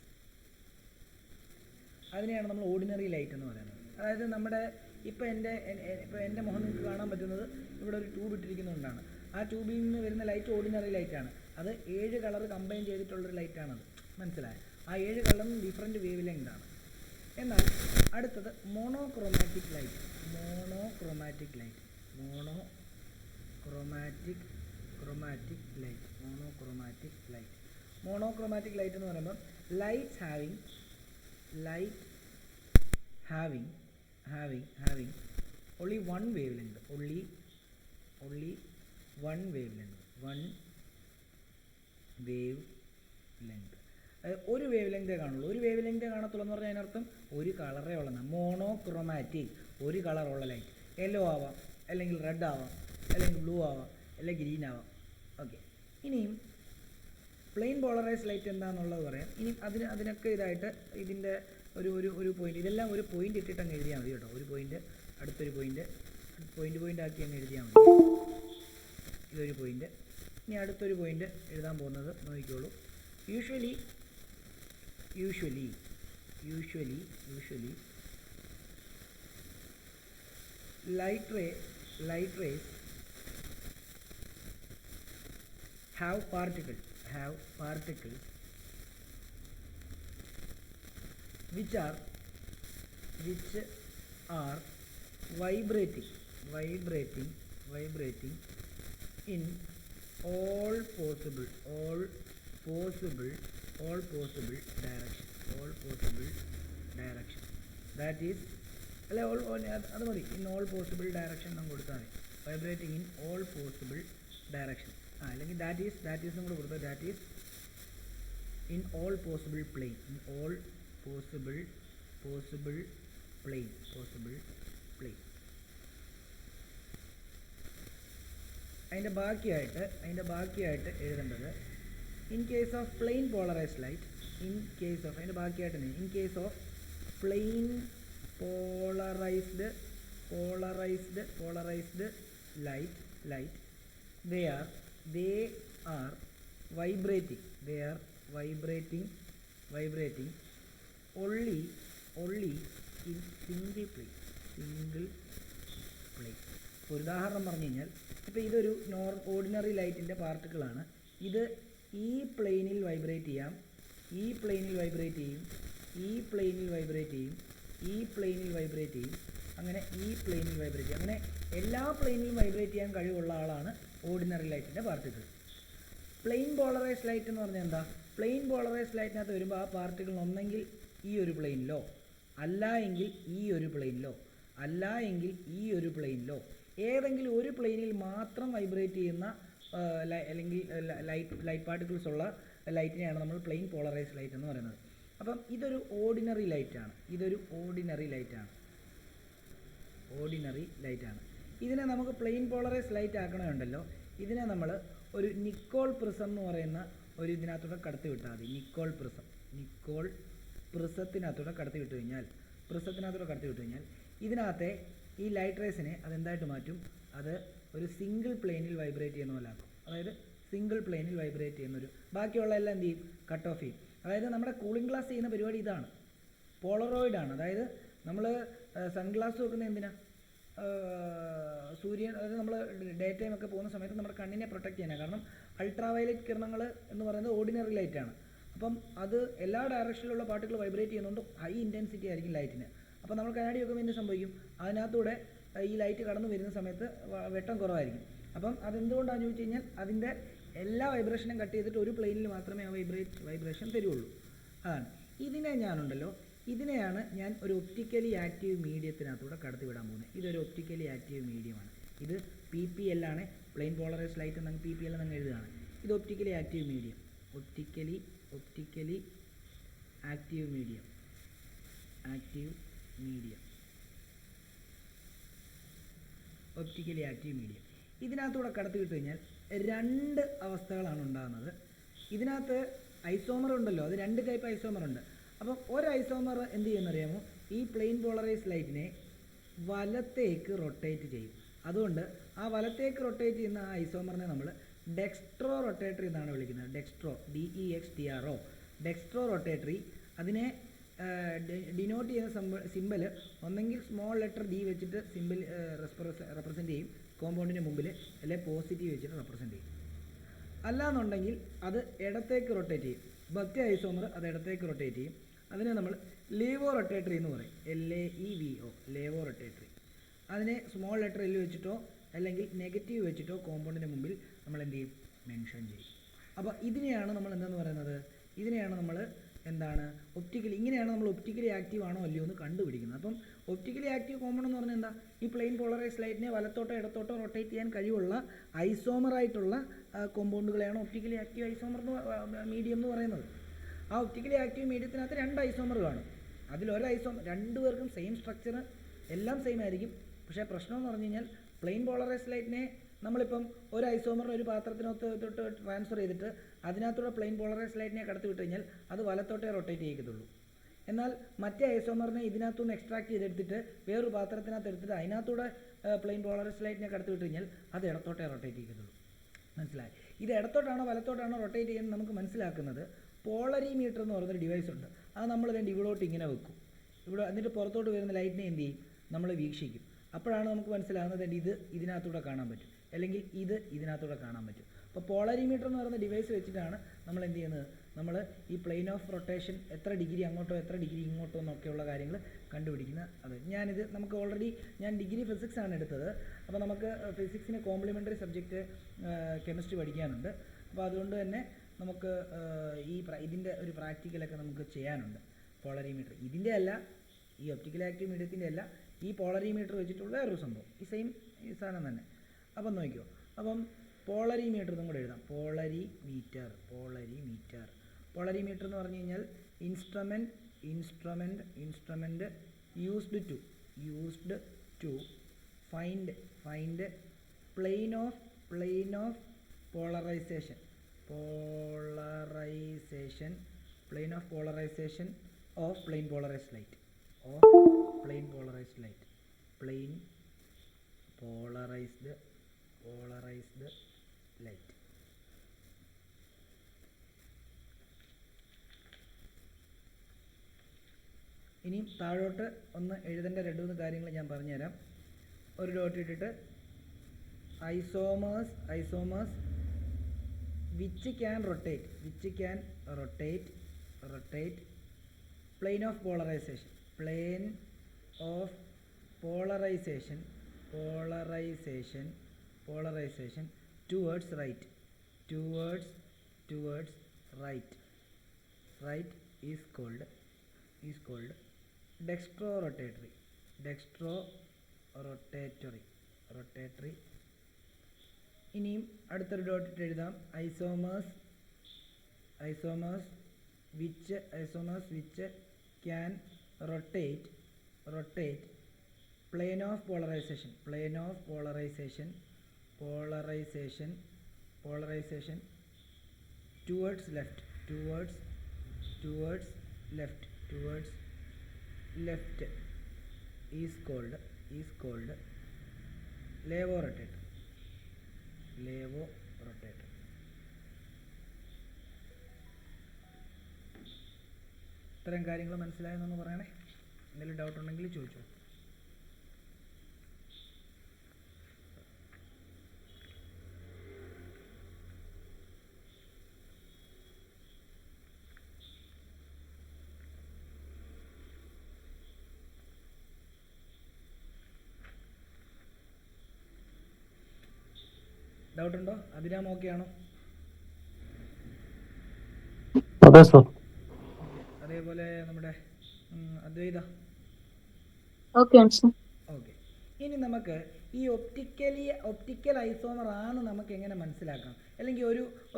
അതിനെയാണ് നമ്മൾ ഓർഡിനറി ലൈറ്റ് എന്ന് പറയുന്നത്. അതായത് നമ്മുടെ ഇപ്പോൾ എൻ്റെ മുഖം നിങ്ങൾക്ക് കാണാൻ പറ്റുന്നത് ഇവിടെ ഒരു ട്യൂബ് ഇട്ടിരിക്കുന്നതുകൊണ്ടാണ്. ആ ട്യൂബിൽ നിന്ന് വരുന്ന ലൈറ്റ് ഓർഡിനറി ലൈറ്റാണ്. അത് 7 കളർ കമ്പൈൻ ചെയ്തിട്ടുള്ളൊരു ലൈറ്റാണത്. മനസ്സിലായോ? ആ 7 കളറും ഡിഫറൻറ്റ് വേവ് ലെങ്ത് ആണ്. എന്നാൽ അടുത്തത് മോണോക്രോമാറ്റിക് ലൈറ്റ് എന്ന് പറയുമ്പോൾ light having only one wavelength, only one wavelength, one wavelength. Length. ഒരു വേവ് ലെങ്തേ കാണുള്ളൂ. ഒരു വേവ് ലെങ്തേ കാണത്തുള്ളൂ എന്ന് പറഞ്ഞാൽ അതിനർത്ഥം ഒരു കളറേ ഉള്ളതാണ്. മോണോക്രോമാറ്റിക്, ഒരു കളറുള്ള ലൈറ്റ്. യെല്ലോ ആവാം, അല്ലെങ്കിൽ റെഡ് ആവാം, അല്ലെങ്കിൽ ബ്ലൂ ആവാം, അല്ലെങ്കിൽ ഗ്രീൻ ആവാം. ഓക്കെ, ഇനിയും പ്ലെയിൻ പോളറൈസ് ലൈറ്റ് എന്താണെന്നുള്ളത് പറയാം. ഇനി അതിനൊക്കെ ഇതായിട്ട് ഇതിൻ്റെ ഒരു പോയിന്റ്, ഇതെല്ലാം ഒരു പോയിന്റ് ഇട്ടിട്ട് അങ്ങ് എഴുതിയാൽ മതി കേട്ടോ. ഒരു പോയിന്റ്, അടുത്തൊരു പോയിന്റ്, പോയിന്റ് ആക്കി അങ്ങ് എഴുതിയാൽ മതി. ഇതൊരു പോയിന്റ്. ഇനി അടുത്തൊരു പോയിന്റ് എഴുതാൻ പോകുന്നത് നോക്കിക്കോളൂ. Usually light rays have particles which are vibrating in all possible direction. That is, അല്ലെ അത് മതി. ഇൻ ഓൾ പോസിബിൾ ഡയറക്ഷൻ നമ്മൾ കൊടുത്താൽ മതി. Vibrating in all possible direction. അല്ലെങ്കിൽ ദാറ്റ് ഈസ് നമ്മൾ കൊടുത്തത് that is in all possible plane. In all possible plane. അതിൻ്റെ ബാക്കിയായിട്ട് എഴുതേണ്ടത് in case of plane polarised light, in case of plane polarized light, they are vibrating only in single plane. ഒരു ഉദാഹരണം പറഞ്ഞു കഴിഞ്ഞാൽ, ഇപ്പോൾ ഇതൊരു ഓർഡിനറി ലൈറ്റിൻ്റെ പാർട്ടിക്കിളാണ്. ഇത് ഈ പ്ലെയിനിൽ വൈബ്രേറ്റ് ചെയ്യാം, ഈ പ്ലെയിനിൽ വൈബ്രേറ്റ് ചെയ്യും, ഈ പ്ലെയിനിൽ വൈബ്രേറ്റ് ചെയ്യും, ഈ പ്ലെയിനിൽ വൈബ്രേറ്റ് ചെയ്യും, അങ്ങനെ ഈ പ്ലെയിനിൽ വൈബ്രേറ്റ് ചെയ്യും. അങ്ങനെ എല്ലാ പ്ലെയിനിലും വൈബ്രേറ്റ് ചെയ്യാൻ കഴിവുള്ള ആളാണ് ഓർഡിനറി ലൈറ്റിൻ്റെ പാർട്ടിക്കിൾ. പ്ലെയിൻ പോളറൈസ്ഡ് ലൈറ്റ് എന്ന് പറഞ്ഞാൽ എന്താ? പ്ലെയിൻ പോളറൈസ്ഡ് ലൈറ്റിനകത്ത് വരുമ്പോൾ ആ പാർട്ടിക്കിൾ ഒന്നെങ്കിൽ ഈ ഒരു പ്ലെയിനിലോ, അല്ല എങ്കിൽ ഈ ഒരു പ്ലെയിനിലോ, അല്ല എങ്കിൽ ഈ ഒരു പ്ലെയിനിലോ, ഏതെങ്കിലും ഒരു പ്ലെയിനിൽ മാത്രം വൈബ്രേറ്റ് ചെയ്യുന്ന അല്ലെങ്കിൽ ലൈറ്റ് പാർട്ടിക്കിൾസ് ഉള്ള ലൈറ്റിനെയാണ് നമ്മൾ പ്ലെയിൻ പോളറൈസ്ഡ് ലൈറ്റ് എന്ന് പറയുന്നത്. അപ്പം ഇതൊരു ഓർഡിനറി ലൈറ്റാണ്. ഇതിനെ നമുക്ക് പ്ലെയിൻ പോളറൈസ്ഡ് ലൈറ്റ് ആക്കണമുണ്ടല്ലോ, ഇതിനെ നമ്മൾ ഒരു നിക്കോൾ പ്രിസം എന്ന് പറയുന്ന ഒരു ഇതിനകത്തൂടെ കടത്തി വിട്ടാൽ മതി. നിക്കോൾ പ്രിസത്തിനകത്തൂടെ കടത്തി വിട്ട് കഴിഞ്ഞാൽ ഇതിനകത്തെ ഈ ലൈറ്റ് റേസിനെ അതെന്തായിട്ട് മാറ്റും? അത് ഒരു സിംഗിൾ പ്ലെയിനിൽ വൈബ്രേറ്റ് ചെയ്യുന്ന പോലെ ആക്കും. അതായത് സിംഗിൾ പ്ലെയിനിൽ വൈബ്രേറ്റ് ചെയ്യുന്നൊരു, ബാക്കിയുള്ള എല്ലാം എന്ത് ചെയ്യും? കട്ട് ഓഫ് ചെയ്യും. അതായത് നമ്മുടെ കൂളിംഗ് ഗ്ലാസ് ചെയ്യുന്ന പരിപാടി ഇതാണ്, പോളറോയിഡാണ്. അതായത് നമ്മൾ സൺഗ്ലാസ് വെക്കുന്ന എന്തിനാ? സൂര്യൻ, അതായത് നമ്മൾ ഡേ ടൈം ഒക്കെ പോകുന്ന സമയത്ത് നമ്മുടെ കണ്ണിനെ പ്രൊട്ടക്റ്റ് ചെയ്യാനാണ്. കാരണം അൾട്രാ വയലറ്റ് കിരണങ്ങൾ എന്ന് പറയുന്നത് ഓർഡിനറി ലൈറ്റാണ്. അപ്പം അത് എല്ലാ ഡയറക്ഷനിലുള്ള പാർട്ടിക്കിൾ വൈബ്രേറ്റ് ചെയ്യുന്നതുകൊണ്ട് ഹൈ ഇൻറ്റൻസിറ്റി ആയിരിക്കും ലൈറ്റിന്. അപ്പോൾ നമ്മൾ കണ്ണാടി വെക്കുമ്പോൾ എന്ത് സംഭവിക്കും? അതിനകത്തൂടെ ഈ ലൈറ്റ് കടന്നു വരുന്ന സമയത്ത് വെട്ടം കുറവായിരിക്കും. അപ്പം അതെന്തുകൊണ്ടാണെന്ന് ചോദിച്ചു കഴിഞ്ഞാൽ അതിൻ്റെ എല്ലാ വൈബ്രേഷനും കട്ട് ചെയ്തിട്ട് ഒരു പ്ലെയിനിൽ മാത്രമേ ആ വൈബ്രേഷൻ തരുള്ളൂ. അതാണ്. ഇതിനെയാണ് ഞാൻ ഒരു ഒപ്റ്റിക്കലി ആക്റ്റീവ് മീഡിയത്തിനകത്തൂടെ കടത്തി വിടാൻ പോകുന്നത്. ഇതൊരു ഒപ്റ്റിക്കലി ആക്റ്റീവ് മീഡിയമാണ്. ഇത് PPL ആണ്. പ്ലെയിൻ പോളറൈസ്ഡ് ലൈറ്റ് എന്നങ്ങ് PPL എന്നങ്ങ് എഴുതുകയാണ്. ഇത് optically active medium. Optically active medium. Optically active medium ഇതിനകത്തൂടെ കടത്തി വിട്ട് കഴിഞ്ഞാൽ രണ്ട് അവസ്ഥകളാണ് ഉണ്ടാകുന്നത്. ഇതിനകത്ത് ഐസോമർ ഉണ്ടല്ലോ, അത് രണ്ട് ടൈപ്പ് ഐസോമർ ഉണ്ട്. അപ്പം ഒരു ഐസോമർ എന്ത് ചെയ്യുമെന്നറിയാമോ? ഈ പ്ലെയിൻ പോളറൈസ്ഡ് ലൈറ്റിനെ വലത്തേക്ക് റൊട്ടേറ്റ് ചെയ്യും. അതുകൊണ്ട് ആ വലത്തേക്ക് റൊട്ടേറ്റ് ചെയ്യുന്ന ആ ഐസോമറിനെ നമ്മൾ ഡെക്സ്ട്രോ റൊട്ടേറ്ററി എന്നാണ് വിളിക്കുന്നത്. DEXTRO dextro rotatory. അതിനെ ഡിനോട്ട് ചെയ്യുന്ന സിമ്പിൾ ഒന്നെങ്കിൽ സ്മോൾ ലെറ്റർ D വെച്ചിട്ട് സിമ്പിൾ റെപ്രസെൻറ്റ് ചെയ്യും കോമ്പൗണ്ടിൻ്റെ മുമ്പിൽ, അല്ലെങ്കിൽ പോസിറ്റീവ് വെച്ചിട്ട് റെപ്രസെൻറ്റ് ചെയ്യും. അല്ലാന്നുണ്ടെങ്കിൽ അത് ഇടത്തേക്ക് റൊട്ടേറ്റ് ചെയ്യും. മറ്റേ ഐസോമർ അത് ഇടത്തേക്ക് റൊട്ടേറ്റ് ചെയ്യും. അതിനെ നമ്മൾ ലേവോ റൊട്ടേറ്ററി എന്ന് പറയും. LAEVO laevo rotatory. അതിനെ സ്മോൾ ലെറ്റർ L വെച്ചിട്ടോ അല്ലെങ്കിൽ നെഗറ്റീവ് വെച്ചിട്ടോ കോമ്പൗണ്ടിൻ്റെ മുമ്പിൽ നമ്മൾ എന്ത് ചെയ്യും? മെൻഷൻ ചെയ്യും. അപ്പോൾ ഇതിനെയാണ് നമ്മൾ എന്തെന്ന് പറയുന്നത്? ഇതിനെയാണ് നമ്മൾ എന്താണ് ഒപ്റ്റിക്കലി, ഇങ്ങനെയാണ് നമ്മൾ ഒപ്റ്റിക്കലി ആക്റ്റീവ് ആണോ അല്ലയോ എന്ന് കണ്ടുപിടിക്കുന്നത്. അപ്പം ഒപ്റ്റിക്കലി ആക്റ്റീവ് കോമ്പൗണ്ട് എന്ന് പറഞ്ഞാൽ എന്താ, ഈ പ്ലെയിൻ പോളറൈസ് ലൈറ്റിനെ വലത്തോട്ടോ ഇടത്തോട്ടോ റൊട്ടേറ്റ് ചെയ്യാൻ കഴിവുള്ള ഐസോമറായിട്ടുള്ള കോമ്പൗണ്ടുകളെയാണ് ഒപ്റ്റിക്കലി ആക്റ്റീവ് ഐസോമർ മീഡിയം എന്ന് പറയുന്നത്. ആ ഒപ്റ്റിക്കലി ആക്റ്റീവ് മീഡിയത്തിനകത്ത് 2 ഐസോമർ കാണും. അതിലൊരു ഐസോമർ, 2 പേർക്കും സെയിം സ്ട്രക്ചർ, എല്ലാം സെയിം ആയിരിക്കും. പക്ഷേ പ്രശ്നം എന്ന് പറഞ്ഞു കഴിഞ്ഞാൽ പ്ലെയിൻ പോളറൈസ് ലൈറ്റിനെ നമ്മളിപ്പം ഒരു ഐസോമറിന് ഒരു പാത്രത്തിനകത്തോട്ട് ട്രാൻസ്ഫർ ചെയ്തിട്ട് അതിനകത്തൂടെ പ്ലെയിൻ പോളറൈസ് ലൈറ്റിനെ കടത്തി വിട്ട് കഴിഞ്ഞാൽ അത് വലത്തോട്ടേ റൊട്ടേറ്റ് ചെയ്യത്തുള്ളൂ. എന്നാൽ മറ്റേ ഐസോമറിനെ ഇതിനകത്തുനിന്ന് എക്സ്ട്രാക്ട് ചെയ്തെടുത്തിട്ട് വേറൊരു പാത്രത്തിനകത്ത് എടുത്തിട്ട് അതിനകത്തൂടെ പ്ലെയിൻ പോളറൈസ് ലൈറ്റിനെ കടത്തി വിട്ട് കഴിഞ്ഞാൽ അത് ഇടത്തോട്ടേ റൊട്ടേറ്റ് ചെയ്യത്തുള്ളൂ. മനസ്സിലായി? ഇത് ഇടത്തോട്ടാണോ വലത്തോട്ടാണോ റൊട്ടേറ്റ് ചെയ്യുന്നത് നമുക്ക് മനസ്സിലാക്കുന്നത് പോളറിമീറ്റർ എന്ന് പറയുന്നൊരു ഡിവൈസ് ഉണ്ട്. അത് നമ്മൾ രണ്ട് ഇവിടോട്ട് ഇങ്ങനെ വെക്കും. ഇവിടെ എന്നിട്ട് പുറത്തോട്ട് വരുന്ന ലൈറ്റിനെ എന്ത് ചെയ്യും, നമ്മൾ വീക്ഷിക്കും. അപ്പോഴാണ് നമുക്ക് മനസ്സിലാകുന്നത് ഇത് ഇതിനകത്തൂടെ കാണാൻ പറ്റും, അല്ലെങ്കിൽ ഇത് ഇതിനകത്തൂടെ കാണാൻ പറ്റും. അപ്പോൾ പോളറിമീറ്റർ എന്ന് പറയുന്ന ഡിവൈസ് വെച്ചിട്ടാണ് നമ്മൾ എന്ത് ചെയ്യുന്നത്, നമ്മൾ ഈ പ്ലെയിൻ ഓഫ് റൊട്ടേഷൻ എത്ര ഡിഗ്രി അങ്ങോട്ടോ എത്ര ഡിഗ്രി ഇങ്ങോട്ടോ എന്നൊക്കെയുള്ള കാര്യങ്ങൾ കണ്ടുപിടിക്കുന്നത്. അത് ഞാനിത് നമുക്ക് ഓൾറെഡി ഞാൻ ഡിഗ്രി ഫിസിക്സ് ആണ് എടുത്തത്. അപ്പോൾ നമുക്ക് ഫിസിക്സിന് കോംപ്ലിമെൻ്ററി സബ്ജക്റ്റ് കെമിസ്ട്രി പഠിക്കാനുണ്ട്. അപ്പോൾ അതുകൊണ്ട് തന്നെ നമുക്ക് ഇതിൻ്റെ ഒരു പ്രാക്ടിക്കലൊക്കെ നമുക്ക് ചെയ്യാനുണ്ട്. പോളറിമീറ്റർ ഇതിൻ്റെ അല്ല, ഈ ഒപ്റ്റിക്കൽ ആക്റ്റീവ് മീഡിയത്തിൻ്റെ അല്ല, ഈ പോളറിമീറ്റർ വെച്ചിട്ടുള്ള വേറൊരു സംഭവം, ഈ സെയിം ഈ സാധനം തന്നെ. അപ്പം നോക്കിയോ, അപ്പം പോളറിമീറ്റർ എന്നും കൂടെ എഴുതാം. പോളറിമീറ്റർ എന്ന് പറഞ്ഞു കഴിഞ്ഞാൽ instrument used to find plane of polarization of plane polarised light. ഇനിയും താഴോട്ട് ഒന്ന് എഴുതേണ്ട 2-3 കാര്യങ്ങൾ ഞാൻ പറഞ്ഞുതരാം. ഒരു ഡോട്ട് ഇട്ടിട്ട് isomers which can rotate plane of polarization towards right is called dextrorotatory. ഇനിയും അടുത്തൊരു ഡോട്ട് ഇട്ട് എഴുതാം. Isomers which can rotate plane of polarization towards left is called ലേവോറോട്ടേറ്റർ. ഇത്തരം കാര്യങ്ങൾ മനസ്സിലായെന്നൊന്ന് പറയണേ. എന്തെങ്കിലും ഡൗട്ട് ഉണ്ടെങ്കിൽ ചോദിച്ചോ. ഡൗട്ട് ഉണ്ടോ? അഭിരാം ഓക്കെ ആണോ? അതേപോലെ നമ്മുടെ അദ്വൈത ഓക്കെ. ഇനി നമുക്ക് ഈ ഒപ്റ്റിക്കൽ ഐസോമർ ആണ് നമുക്ക് എങ്ങനെ മനസ്സിലാക്കാം, അല്ലെങ്കിൽ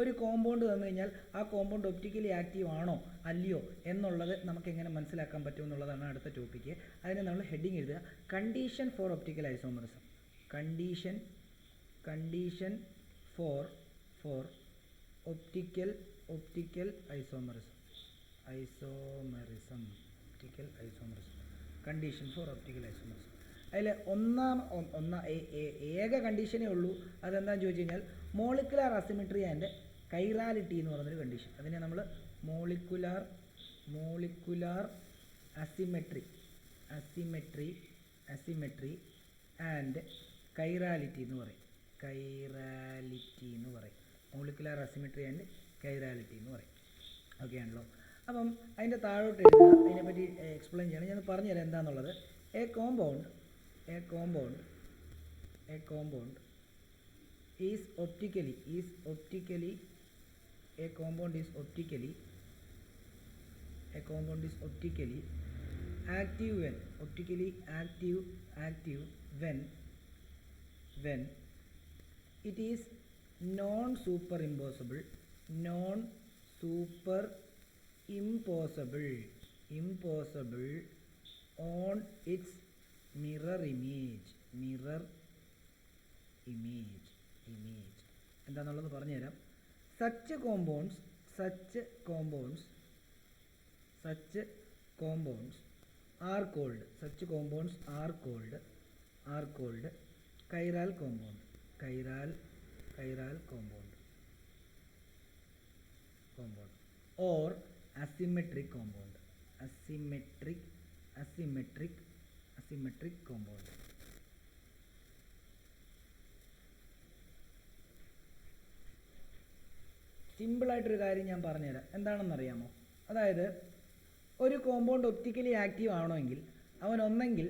ഒരു കോമ്പൗണ്ട് തന്നു കഴിഞ്ഞാൽ ആ കോമ്പൗണ്ട് ഒപ്റ്റിക്കലി ആക്റ്റീവ് ആണോ അല്ലയോ എന്നുള്ളത് നമുക്ക് എങ്ങനെ മനസ്സിലാക്കാൻ പറ്റും എന്നുള്ളതാണ് അടുത്ത ടോപ്പിക്ക്. അതിന് നമ്മൾ ഹെഡിങ് എഴുതുക, condition for optical isomerism. Condition for optical isomerism. Condition for optical isomerism. അതിൽ ഏക കണ്ടീഷനേ ഉള്ളൂ. അതെന്താണെന്ന് ചോദിച്ചു കഴിഞ്ഞാൽ മോളിക്കുലാർ അസിമെട്രി ആൻഡ് കൈറാലിറ്റി എന്ന് പറയുന്നൊരു കണ്ടീഷൻ. അതിനെ നമ്മൾ മോളിക്കുലാർ അസിമെട്രി ആൻഡ് കൈറാലിറ്റി എന്ന് പറയും. മോളിക്കുലാർ അസിമെട്രി ആൻഡ് കൈറാലിറ്റി എന്ന് പറയും. ഓക്കെ ആണല്ലോ. അപ്പം അതിൻ്റെ താഴോട്ട് എഴുതുക. അതിനെപ്പറ്റി എക്സ്പ്ലെയിൻ ചെയ്യണം. ഞാൻ പറഞ്ഞുതരാം എന്താണെന്നുള്ളത്. A compound is optically A compound is optically active when when it is non-superimposable on its mirror image എന്താണെന്നുള്ളത് പറഞ്ഞുതരാം. such compounds are called chiral compound or asymmetric compound. സിമ്പിളായിട്ടൊരു കാര്യം ഞാൻ പറഞ്ഞുതരാം. എന്താണെന്നറിയാമോ? അതായത് ഒരു കോമ്പൗണ്ട് ഒപ്റ്റിക്കലി ആക്റ്റീവ് ആവണമെങ്കിൽ അവൻ ഒന്നെങ്കിൽ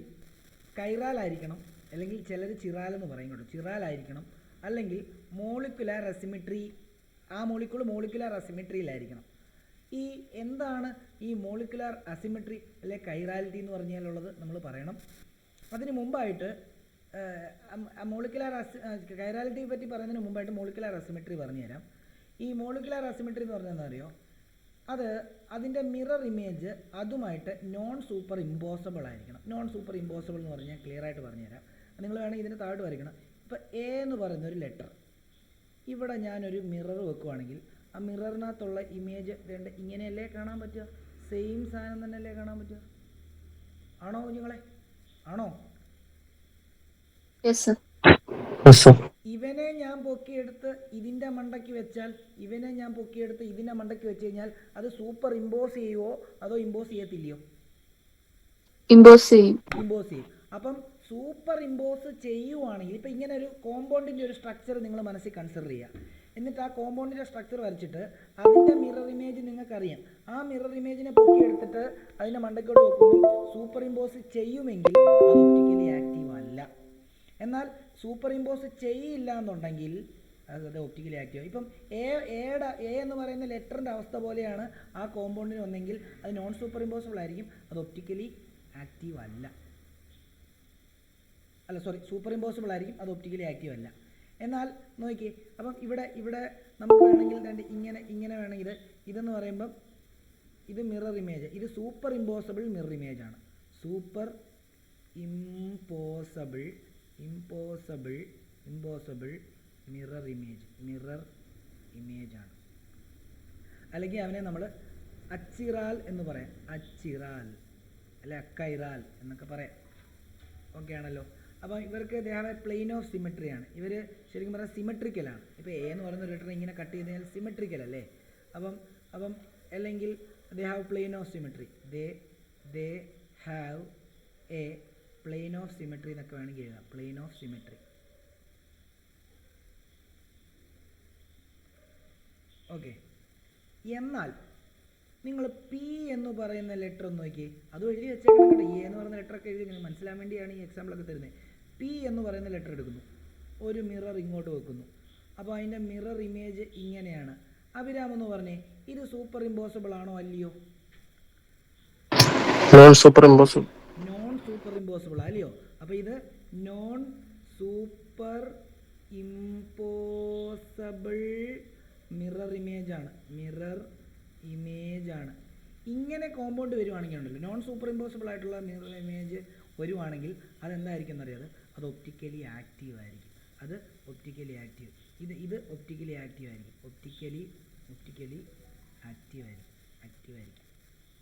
കൈറാലായിരിക്കണം, അല്ലെങ്കിൽ ചിലർ ചിറാലെന്ന് പറയും കേട്ടോ, ചിറാലായിരിക്കണം, അല്ലെങ്കിൽ മോളിക്കുലാർ അസിമെട്രി, ആ മോളിക്കുലാർ അസിമെട്രിയിലായിരിക്കണം. ഈ എന്താണ് ഈ മോളിക്കുലാർ അസിമെട്രി അല്ലെ കൈറാലിറ്റി എന്ന് പറഞ്ഞാലുള്ളത് നമ്മൾ പറയണം. അതിന് മുമ്പായിട്ട് കൈറാലിറ്റിയെ പറ്റി പറയുന്നതിന് മുമ്പായിട്ട് മോളിക്കുലാർ അസിമെട്രി പറഞ്ഞു തരാം. ഈ മോളിക്കുലാർ അസിമെട്രി എന്ന് പറഞ്ഞാൽ എന്താ അറിയോ? അത് അതിൻ്റെ മിറർ ഇമേജ് അതുമായിട്ട് നോൺ സൂപ്പർ ഇമ്പോസിബിൾ ആയിരിക്കണം. നോൺ സൂപ്പർ ഇമ്പോസിബിൾ എന്ന് പറഞ്ഞാൽ ക്ലിയർ ആയിട്ട് പറഞ്ഞുതരാം. നിങ്ങൾ വേണമെങ്കിൽ ഇതിന് താഴോട്ട് വരയ്ക്കണം. ഇപ്പോൾ എ എന്ന് പറയുന്ന ഒരു ലെറ്റർ, ഇവിടെ ഞാനൊരു മിറർ വെക്കുവാണെങ്കിൽ ആ മിററിനകത്തുള്ള ഇമേജ് ഇങ്ങനെയല്ലേ കാണാൻ പറ്റുക? സെയിം സാധനം തന്നെയല്ലേ കാണാൻ പറ്റുക? ആണോ കുഞ്ഞുങ്ങളെ? ആണോ? ഇവനെ ഞാൻ പൊക്കിയെടുത്ത് ഇതിൻ്റെ മണ്ടയ്ക്ക് വെച്ചാൽ അത് സൂപ്പർ ഇമ്പോസ് ചെയ്യുവോ അതോ ഇമ്പോസ് ചെയ്യത്തില്ലയോ? ഇമ്പോസ് ചെയ്യും. അപ്പം സൂപ്പർ ഇമ്പോസ് ചെയ്യുവാണെങ്കിൽ ഇപ്പം ഇങ്ങനെ ഒരു കോമ്പൗണ്ടിൻ്റെ ഒരു സ്ട്രക്ചർ നിങ്ങൾ മനസ്സിൽ കൺസിഡർ ചെയ്യുക. എന്നിട്ട് ആ കോമ്പൗണ്ടിൻ്റെ സ്ട്രക്ചർ വരച്ചിട്ട് അതിൻ്റെ മിറർ ഇമേജ് നിങ്ങൾക്കറിയാം. ആ മിറർ ഇമേജിനെ പൊക്കിയെടുത്തിട്ട് അതിൻ്റെ മണ്ടയ്ക്കോട്ട് വെക്കുമ്പോൾ സൂപ്പർ ഇമ്പോസ് ചെയ്യുമെങ്കിൽ അത് ഒപ്റ്റിക്കലി ആക്റ്റീവ് അല്ല. എന്നാൽ സൂപ്പർ ഇമ്പോസ് ചെയ്യില്ല എന്നുണ്ടെങ്കിൽ അത് ഒപ്റ്റിക്കലി ആക്റ്റീവ്. ഇപ്പം എ എന്ന് പറയുന്ന ലെറ്ററിൻ്റെ അവസ്ഥ പോലെയാണ് ആ കോമ്പൗണ്ടിന് വന്നെങ്കിൽ അത് നോൺ സൂപ്പർ ഇമ്പോസിബിൾ ആയിരിക്കും, അത് ഒപ്റ്റിക്കലി ആക്റ്റീവ് അല്ല. സൂപ്പർ ഇമ്പോസിബിൾ ആയിരിക്കും, അത് ഒപ്റ്റിക്കലി ആക്റ്റീവ് അല്ല. എന്നാൽ നോക്കിയേ, അപ്പം ഇവിടെ നമുക്ക് വേണമെങ്കിൽ ഇങ്ങനെ വേണമെങ്കിൽ ഇതെന്ന് പറയുമ്പം ഇത് മിറർ ഇമേജ്, ഇത് സൂപ്പർ ഇമ്പോസിബിൾ മിറർ ഇമേജ് ആണ്. സൂപ്പർ ഇമ്പോസിബിൾ മിറർ ഇമേജ് ആണ്. അല്ലെങ്കിൽ അവനെ നമ്മൾ അച്ചിറാൽ എന്ന് പറയാം. അച്ചിറാൽ അല്ലെ അക്കൈറാൽ എന്നൊക്കെ പറയാം. ഓക്കെ ആണല്ലോ. അപ്പം ഇവർക്ക് പ്ലെയിൻ ഓഫ് സിമെട്രി ആണ്. ഇവർ ശരിക്കും പറഞ്ഞാൽ സിമെട്രിക്കലാണ്. ഇപ്പോൾ എ എന്ന് പറയുന്ന ഒരു ലെറ്റർ ഇങ്ങനെ കട്ട് ചെയ്ത് കഴിഞ്ഞാൽ സിമെട്രിക്കൽ അല്ലേ? അപ്പം അല്ലെങ്കിൽ they have plain of symmetry, they have A plain of symmetry എന്നൊക്കെ വേണമെങ്കിൽ എഴുതാം. Plain of symmetry. ഓക്കെ. എന്നാൽ നിങ്ങൾ പി എന്ന് പറയുന്ന ലെറ്റർ ഒന്ന് നോക്കിയേ, അതും എഴുതി വെച്ചേക്കണം കേട്ടോ. എ എന്ന് പറയുന്ന ലെറ്ററൊക്കെ എഴുതി നിങ്ങൾ മനസ്സിലാൻ വേണ്ടിയാണ് ഈ എക്സാമ്പിളൊക്കെ തരുന്നത്. പി എന്ന് പറയുന്ന ലെറ്റർ എടുക്കുന്നു, ഒരു മിറർ ഇങ്ങോട്ട് വെക്കുന്നു. അപ്പോൾ അതിൻ്റെ മിറർ ഇമേജ് ഇങ്ങനെയാണ്. അഭിരാം എന്ന് പറഞ്ഞേ, ഇത് സൂപ്പർ ഇമ്പോസിബിൾ ആണോ അല്ലയോ? നോൺ സൂപ്പർ ഇമ്പോസിബിൾ അല്ലയോ? അപ്പോൾ ഇത് non super impossible mirror image ആണ്. ഇങ്ങനെ കോമ്പൗണ്ട് വരുവാണെങ്കിൽ ഉണ്ടല്ലോ, നോൺ സൂപ്പർ ഇമ്പോസിബിൾ ആയിട്ടുള്ള മിറർ ഇമേജ് വരുവാണെങ്കിൽ അതെന്തായിരിക്കും എന്നറിയാതെ അത് ഒപ്റ്റിക്കലി ആക്റ്റീവ് ആയിരിക്കും. ഇത് ഒപ്റ്റിക്കലി ആക്റ്റീവ് ആയിരിക്കും.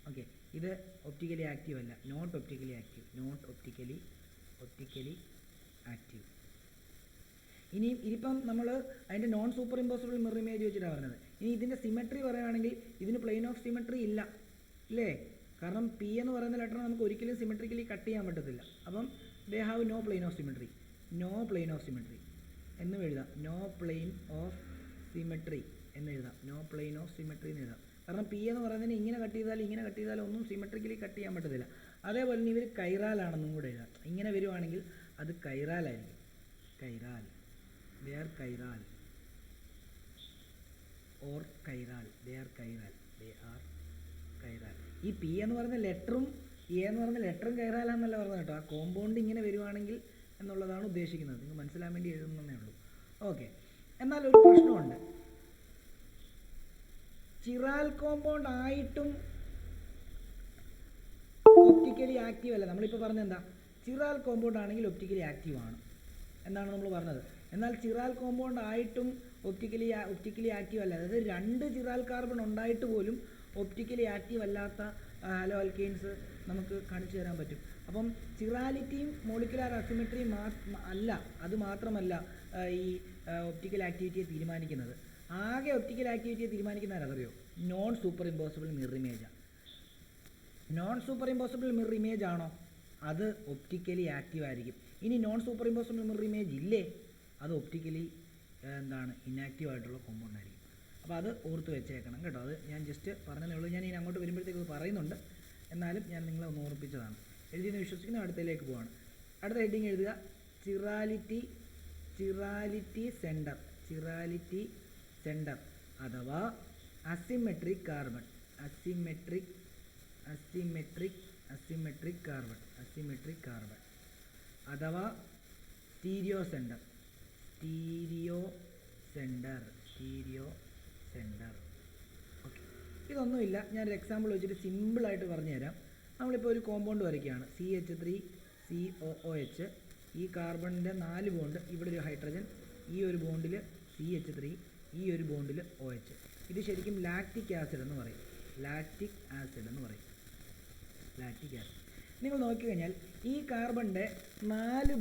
ഓക്കെ, ഇത് ഒപ്റ്റിക്കലി ആക്റ്റീവ് അല്ല, നോട്ട് ഒപ്റ്റിക്കലി ആക്റ്റീവ്. ഇനിയിപ്പം നമ്മൾ അതിൻ്റെ non super impossible mirror image വെച്ചിട്ടാണ് പറഞ്ഞത്. ഇനി ഇതിൻ്റെ സിമെട്രി പറയുകയാണെങ്കിൽ ഇതിന് പ്ലെയിൻ ഓഫ് സിമെട്രി ഇല്ല, ഇല്ലേ? കാരണം പി എന്ന് പറയുന്ന ലെറ്റർ നമുക്ക് ഒരിക്കലും സിമെട്രിക്കലി കട്ട് ചെയ്യാൻ പറ്റത്തില്ല. അപ്പം they have no plane of symmetry എന്നും എഴുതാം. നോ പ്ലെയിൻ ഓഫ് സിമെട്രി എന്ന് എഴുതാം. കാരണം പി എന്ന് പറയുന്നതിന് ഇങ്ങനെ കട്ട് ചെയ്താൽ ഒന്നും സിമെട്രിക്കലി കട്ട് ചെയ്യാൻ പറ്റത്തില്ല. അതേപോലെ തന്നെ ഇവർ കൈറാലാണെന്നും കൂടെ എഴുതാം. ഇങ്ങനെ വരുവാണെങ്കിൽ അത് കൈറാലായിരിക്കും. They are chiral. ഈ പി എന്ന് പറയുന്ന ലെറ്ററും എ എന്ന് പറയുന്ന ലെറ്ററും കയറാലാന്നല്ല പറഞ്ഞത് കേട്ടോ. ആ കോമ്പൗണ്ട് ഇങ്ങനെ വരുവാണെങ്കിൽ എന്നുള്ളതാണ് ഉദ്ദേശിക്കുന്നത്. നിങ്ങൾ മനസ്സിലാൻ വേണ്ടി എഴുതുന്നതേ ഉള്ളൂ. ഓക്കെ. എന്നാൽ ഒരു പ്രശ്നമുണ്ട്. ചിറാൽ കോമ്പൗണ്ട് ആയിട്ടും ഒപ്റ്റിക്കലി ആക്റ്റീവ് അല്ല. നമ്മളിപ്പോൾ പറഞ്ഞെന്താ, ചിറാൽ കോമ്പൗണ്ട് ആണെങ്കിൽ ഒപ്റ്റിക്കലി ആക്റ്റീവ് ആണ് എന്നാണ് നമ്മൾ പറഞ്ഞത്. എന്നാൽ ചിറാൽ കോമ്പൗണ്ട് ആയിട്ടും ഒപ്റ്റിക്കലി ആക്റ്റീവ് അല്ല. അതായത് 2 ചിറാൽ കാർബൺ ഉണ്ടായിട്ട് പോലും ഒപ്റ്റിക്കലി ആക്റ്റീവ് അല്ലാത്ത ഹാലോ ആൽക്കെയിൻസ് നമുക്ക് കാണിച്ചു തരാൻ പറ്റും. അപ്പം ചിറാലിറ്റിയും മോളിക്കുലാർ അസിമെട്രിയും അല്ല, അത് മാത്രമല്ല ഈ ഒപ്റ്റിക്കൽ ആക്ടിവിറ്റിയെ തീരുമാനിക്കുന്നത്. ആകെ ഒപ്റ്റിക്കൽ ആക്ടിവിറ്റിയെ തീരുമാനിക്കുന്ന ആരറിയോ? നോൺ സൂപ്പർ ഇമ്പോസിബിൾ മിറർ ഇമേജാണ്. Non super impossible mirror image ആണോ, അത് ഒപ്റ്റിക്കലി ആക്റ്റീവ് ആയിരിക്കും. ഇനി non super impossible mirror image ഇല്ലേ, അത് ഒപ്റ്റിക്കലി ഇനാക്റ്റീവ് ആയിട്ടുള്ള കോമ്പൗണ്ട് ആയിരിക്കും. അപ്പോൾ അത് ഓർത്ത് വെച്ചേക്കണം കേട്ടോ. അത് ഞാൻ ജസ്റ്റ് പറഞ്ഞതേ ഉള്ളൂ. ഞാൻ ഇനി അങ്ങോട്ട് വരുമ്പോഴത്തേക്ക് അത് പറയുന്നുണ്ട്, എന്നാലും ഞാൻ നിങ്ങളെ ഒന്ന് ഓർപ്പിച്ചതാണ്. എഴുതിയെന്ന് വിശ്വസിക്കുന്ന അടുത്തയിലേക്ക് പോവാണ്. അടുത്ത ഹെഡിങ് എഴുതുക, ചിറാലിറ്റി സെൻറ്റർ അഥവാ അസിമെട്രിക് കാർബൺ. അസിമെട്രിക് കാർബൺ അഥവാ സ്റ്റീരിയോ സെൻറ്റർ. ഓക്കെ. ഇതൊന്നുമില്ല, ഞാനൊരു എക്സാമ്പിൾ വെച്ചിട്ട് സിമ്പിളായിട്ട് പറഞ്ഞു തരാം. നമ്മളിപ്പോൾ ഒരു കോമ്പൗണ്ട് വരയ്ക്കുകയാണ്, CH3COOH. ഈ കാർബണിൻ്റെ 4 ബോണ്ട്, ഇവിടെ ഒരു ഹൈഡ്രജൻ, ഈ ഒരു ബോണ്ടിൽ CH3, ഈ ഒരു ബോണ്ടിൽ OH. ഇത് ശരിക്കും ലാക്റ്റിക് ആസിഡ് എന്ന് പറയും. നിങ്ങൾ നോക്കിക്കഴിഞ്ഞാൽ ഈ കാർബണിൻ്റെ 4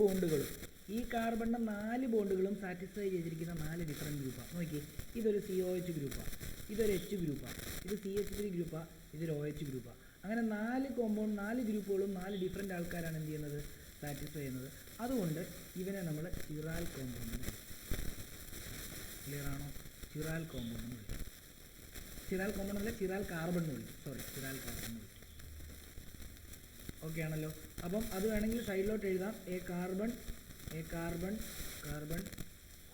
ബോണ്ടുകളും സാറ്റിസ്ഫൈ ചെയ്തിരിക്കുന്ന 4 ഡിഫറെൻറ്റ് ഗ്രൂപ്പാണ്. നോക്കി, ഇതൊരു COH ഗ്രൂപ്പാണ്, ഇതൊരു H ഗ്രൂപ്പാണ്, ഇത് CH3 ഗ്രൂപ്പാണ്, ഇതൊരു OH ഗ്രൂപ്പാണ്. അങ്ങനെ 4 ഗ്രൂപ്പുകളും 4 ഡിഫറെൻറ്റ് ആൾക്കാരാണ് എന്ത് ചെയ്യുന്നത്, സാറ്റിസ്ഫൈ ചെയ്യുന്നത്. അതുകൊണ്ട് ഇവനെ നമ്മൾ ചിറാൽ കോമ്പൗണ്ട് എന്ന് വിളിക്കും. ക്ലിയർ ആണോ? ചിറാൽ കോമ്പൗണ്ട് എന്ന് വിളിക്കും. ചിറാൽ കോമ്പൗണ്ട് അല്ല, ചിറാൽ കാർബൺ എന്ന് വിളിക്കും. ചിറാൽ കാർബൺ എന്ന് വിളിക്കും. ഓക്കെ ആണല്ലോ. അപ്പം അത് വേണമെങ്കിൽ സൈഡിലോട്ട് എഴുതാം. A carbon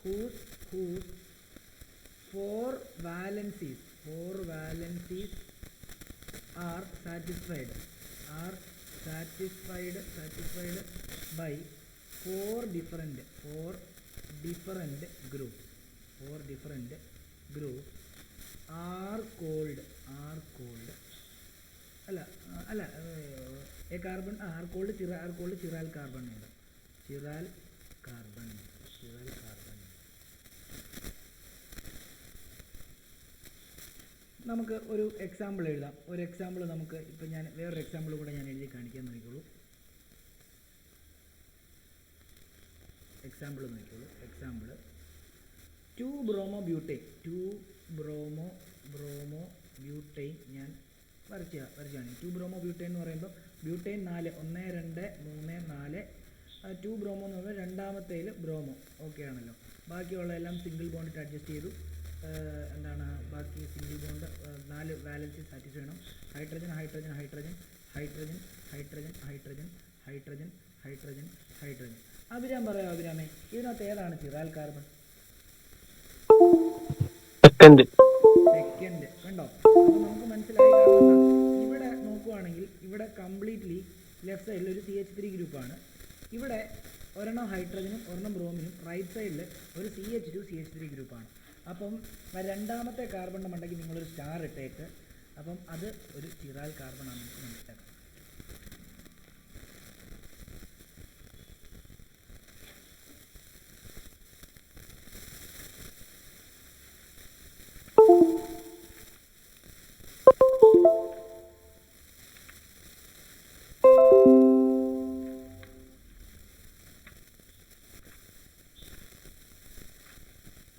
whose 4 valencies are satisfied by 4 different groups are called a carbon are called chiral carbon. നമുക്ക് ഒരു എക്സാമ്പിൾ എഴുതാം. ഒരു എക്സാമ്പിൾ നമുക്ക് ഇപ്പം ഞാൻ വേറൊരു എക്സാമ്പിൾ കൂടെ ഞാൻ എഴുതി കാണിക്കാൻ നോക്കിക്കോളൂ. എക്സാമ്പിൾ 2-bromobutane ഞാൻ വരച്ചാണ്. 2-bromobutane എന്ന് പറയുമ്പോൾ ബ്യൂട്ടൈൻ 4, 1 2 3 4. 2-bromo എന്ന് പറയുമ്പോൾ രണ്ടാമത്തേൽ ബ്രോമോ. ഓക്കെ ആണല്ലോ. ബാക്കിയുള്ള എല്ലാം സിംഗിൾ ബോണ്ടിട്ട് അഡ്ജസ്റ്റ് ചെയ്തു. ബാക്കി സിംഗിൾ ബോണ്ട് 4 വാലൻസി സാറ്റിസ്ഫൈ ചെയ്യണം. ഹൈഡ്രജൻ. അഭിരാം പറയാം. അഭിരാമേ, ഇതിനകത്ത് ഏതാണ് ചിറാൽ കാർബൺ? സെക്കൻഡ്. കണ്ടോ? അപ്പോൾ നമുക്ക് മനസ്സിലായി. കാരണം ഇവിടെ നോക്കുവാണെങ്കിൽ ഇവിടെ കംപ്ലീറ്റ്ലി ലെഫ്റ്റ് സൈഡിൽ ഒരു CH3 ഗ്രൂപ്പാണ്. ഇവിടെ ഒരെണ്ണം ഹൈഡ്രജനും ഒരെണ്ണം ബ്രോമിനും, റൈറ്റ് സൈഡിൽ ഒരു CH3 ഗ്രൂപ്പാണ്. അപ്പം രണ്ടാമത്തെ കാർബണിൻ്റെ മണ്ടയ്ക്ക് നിങ്ങളൊരു സ്റ്റാർ ഇട്ടേക്ക്. അപ്പം അത് ഒരു ചിറാൽ കാർബൺ ആണ് നമുക്ക് മനസ്സിലാക്കാം.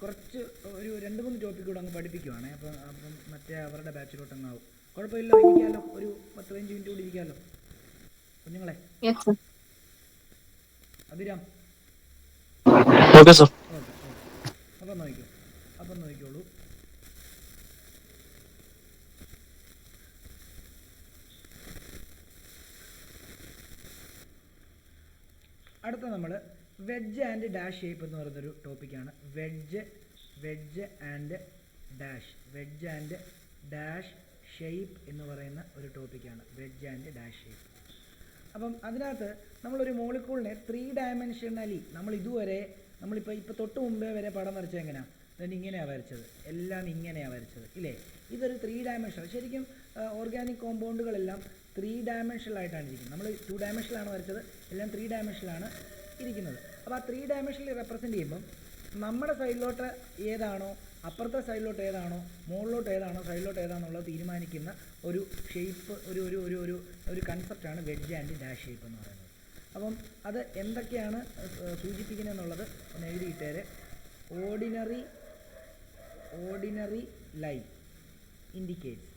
കുറച്ച് ഒരു 2-3 ടോപ്പിക്ക് കൂടെ അങ്ങ് പഠിപ്പിക്കുവാണേ. അപ്പം മറ്റേ അവരുടെ ബാച്ചിലോട്ട് അങ്ങ് ആവും. കുഴപ്പമില്ല, ഇരിക്കാമല്ലോ. ഒരു 10-15 മിനിറ്റ് കൂടി ഇരിക്കാമല്ലോ കുഞ്ഞുങ്ങളെ. അഭിരാം, അപ്പം നോക്കിക്കോളൂ. അടുത്ത നമ്മൾ വെഡ്ജ് ആൻഡ് ഡാഷ് ഷേപ്പ് എന്ന് പറയുന്നൊരു ടോപ്പിക്കാണ്. വെഡ്ജ് ആൻഡ് ഡാഷ് ഷേപ്പ് എന്ന് പറയുന്ന ഒരു ടോപ്പിക്കാണ് വെഡ്ജ് ആൻഡ് ഡാഷ് ഷേപ്പ്. അപ്പം അതിനകത്ത് നമ്മളൊരു മോളിക്യൂളിനെ 3 ഡയമെൻഷനലി നമ്മളിപ്പോൾ തൊട്ട് മുമ്പേ വരെ പടം വരച്ചത് എങ്ങനെയാണ്? then ഇങ്ങനെയാണ് വരച്ചത്, എല്ലാം ഇങ്ങനെയാണ് വരച്ചത് ഇല്ലേ? ഇതൊരു 3 ഡയമെൻഷനൽ. ശരിക്കും ഓർഗാനിക് കോമ്പൗണ്ടുകളെല്ലാം 3 ഡയമെൻഷനലായിട്ടാണ് ഇരിക്കുന്നത്. നമ്മൾ 2 ഡയമെൻഷനിലാണ് വരച്ചത്, എല്ലാം 3 ഡയമെൻഷനിലാണ് ഇരിക്കുന്നത്. അപ്പോൾ ആ 3 ഡയമെൻഷനിൽ റെപ്രസെൻറ്റ് ചെയ്യുമ്പം നമ്മുടെ സൈഡിലോട്ട് ഏതാണോ, അപ്പുറത്തെ സൈഡിലോട്ട് ഏതാണോ, മുകളിലോട്ട് ഏതാണോ, സൈഡിലോട്ട് ഏതാണെന്നുള്ളത് തീരുമാനിക്കുന്ന ഒരു ഷേപ്പ്, ഒരു കൺസെപ്റ്റാണ് വെഡ്ജ് ആൻഡ് ഡാഷ് ഷേപ്പ് എന്ന് പറയുന്നത്. അപ്പം അത് എന്തൊക്കെയാണ് സൂചിപ്പിക്കുന്നത് എന്നുള്ളത് ഒന്ന് എഴുതിയിട്ടേരെ. Ordinary line indicates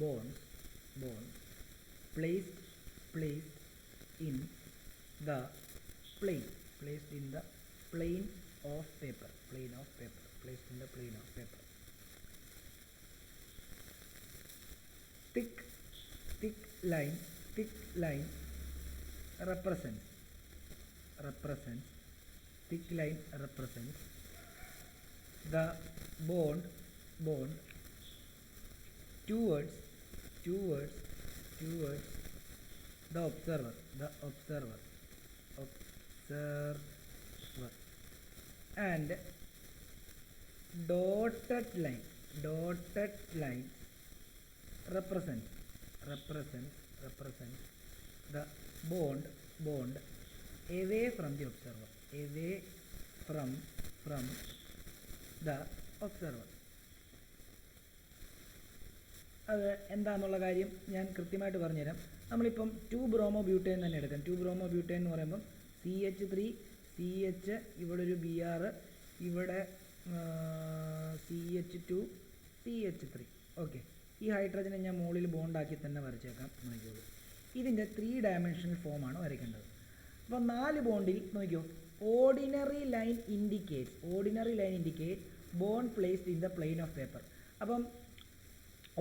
bonds placed in the plane of paper. Placed in the plane of paper. Thick line represents thick line represents the bond towards the observer and dotted line represents the bond away from the observer, from the observer. അത് എന്താണെന്നുള്ള കാര്യം ഞാൻ കൃത്യമായിട്ട് പറഞ്ഞുതരാം. നമ്മളിപ്പം 2-bromobutane തന്നെ എടുക്കാം. 2-bromobutane എന്ന് പറയുമ്പം CH3 CH, ഇവിടെ ഒരു Br, ഇവിടെ CH2 CH3. ഓക്കെ, ഈ ഹൈഡ്രജനെ ഞാൻ മുകളിൽ ബോണ്ടാക്കി തന്നെ വരച്ചേക്കാം. നോക്കിയോളൂ, ഇതിൻ്റെ 3 ഡയമെൻഷണൽ ഫോമാണ് വരയ്ക്കേണ്ടത്. അപ്പോൾ 4 ബോണ്ടിൽ നോക്കിയോ, ordinary line indicate bond placed in the plain of paper. അപ്പം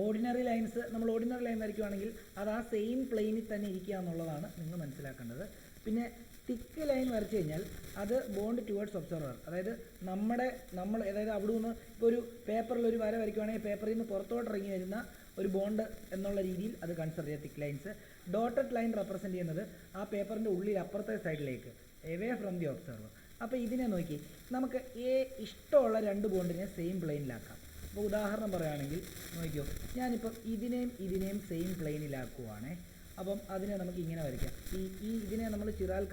ഓർഡിനറി ലൈൻസ്, നമ്മൾ ഓർഡിനറി ലൈൻ വരയ്ക്കുകയാണെങ്കിൽ അത് ആ സെയിം പ്ലെയിനിൽ തന്നെ ഇരിക്കുക എന്നുള്ളതാണ് നിങ്ങൾ മനസ്സിലാക്കേണ്ടത്. പിന്നെ തിക്ക് ലൈൻ വരച്ചു കഴിഞ്ഞാൽ അത് ബോണ്ട് ടുവേർഡ്സ് ഒബ്സർവർ, അതായത് അതായത് അവിടെ നിന്ന് ഇപ്പോൾ ഒരു പേപ്പറിൽ ഒരു വര വരയ്ക്കുകയാണെങ്കിൽ പേപ്പറിൽ നിന്ന് പുറത്തോട്ട് ഇറങ്ങി വരുന്ന ഒരു ബോണ്ട് എന്നുള്ള രീതിയിൽ അത് കൺസിഡർ ചെയ്യുക തിക്ക് ലൈൻസ്. ഡോട്ടഡ് ലൈൻ റെപ്രസെൻറ്റ് ചെയ്യുന്നത് ആ പേപ്പറിൻ്റെ ഉള്ളിൽ അപ്പുറത്തെ സൈഡിലേക്ക്, എവേ ഫ്രം ദി ഒബ്സർവർ. അപ്പോൾ ഇതിനെ നോക്കി നമുക്ക് ഇഷ്ടമുള്ള 2 ബോണ്ടിനെ സെയിം പ്ലെയിനിലാക്കാം. അപ്പോൾ ഉദാഹരണം പറയുകയാണെങ്കിൽ നോക്കിയോ, ഞാനിപ്പം ഇതിനെയും സെയിം പ്ലെയിനിലാക്കുവാണേ. അപ്പം അതിനെ നമുക്ക് ഇങ്ങനെ വരയ്ക്കാം. ഇതിനെ നമ്മൾ ചിറാൽ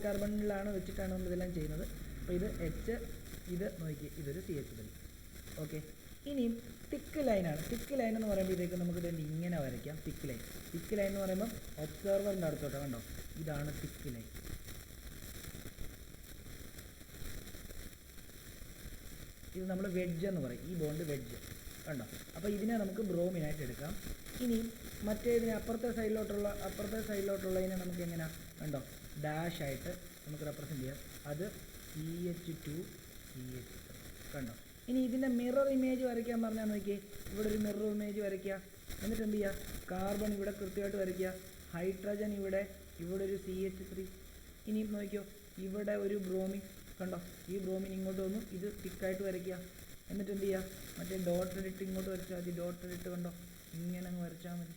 കാർബണിലാണ് വെച്ചിട്ടാണ് നമ്മൾ ഇതെല്ലാം ചെയ്യുന്നത്. അപ്പോൾ ഇത് H, ഇത് നോക്കി, ഇതൊരു CH3. ഓക്കെ, ഇനിയും തിക്ക് ലൈനാണ്. തിക്ക് ലൈൻ എന്ന് പറയുമ്പോഴത്തേക്ക് നമുക്ക് ഇതിൻ്റെ ഇങ്ങനെ വരയ്ക്കാം. തിക്ക് ലൈൻ എന്ന് പറയുമ്പം ഒബ്സർവറിൻ്റെ അടുത്തോട്ട് കണ്ടോ, ഇതാണ് തിക്ക് ലൈൻ. ഇത് നമ്മൾ വെഡ്ജ് എന്ന് പറയും, ഈ ബോണ്ട് വെഡ്ജ് കണ്ടോ. അപ്പോൾ ഇതിനെ നമുക്ക് ബ്രോമിനായിട്ട് എടുക്കാം. ഇനിയും മറ്റേതിനെ അപ്പുറത്തെ സൈഡിലോട്ടുള്ളതിനെ നമുക്ക് എങ്ങനെ കണ്ടോ, ഡാഷ് ആയിട്ട് നമുക്ക് റെപ്രസെൻറ്റ് ചെയ്യാം. അത് CH2 CH3 കണ്ടോ. ഇനി ഇതിൻ്റെ മിറർ ഇമേജ് വരയ്ക്കാൻ പറഞ്ഞാൽ നോക്കിയേ, ഇവിടെ ഒരു മിറർ ഇമേജ് വരയ്ക്കുക. എന്നിട്ട് എന്ത് ചെയ്യുക, കാർബൺ ഇവിടെ കൃത്യമായിട്ട് വരയ്ക്കുക, ഹൈഡ്രജൻ ഇവിടെ ഒരു CH3. ഇനിയും നോക്കിയോ, ഇവിടെ ഒരു ബ്രോമിൻ കണ്ടോ, ഈ ബ്രോമിൻ ഇങ്ങോട്ട് വന്നു, ഇത് തിക്കായിട്ട് വരയ്ക്കുക. എന്നിട്ട് എന്ത് ചെയ്യുക, മറ്റേ ഡോട്ടഡ് ഇട്ട് ഇങ്ങോട്ട് വരച്ചാൽ മതി. ഡോട്ടഡ് ഇട്ട് കണ്ടോ, ഇങ്ങനെ അങ്ങ് വരച്ചാൽ മതി.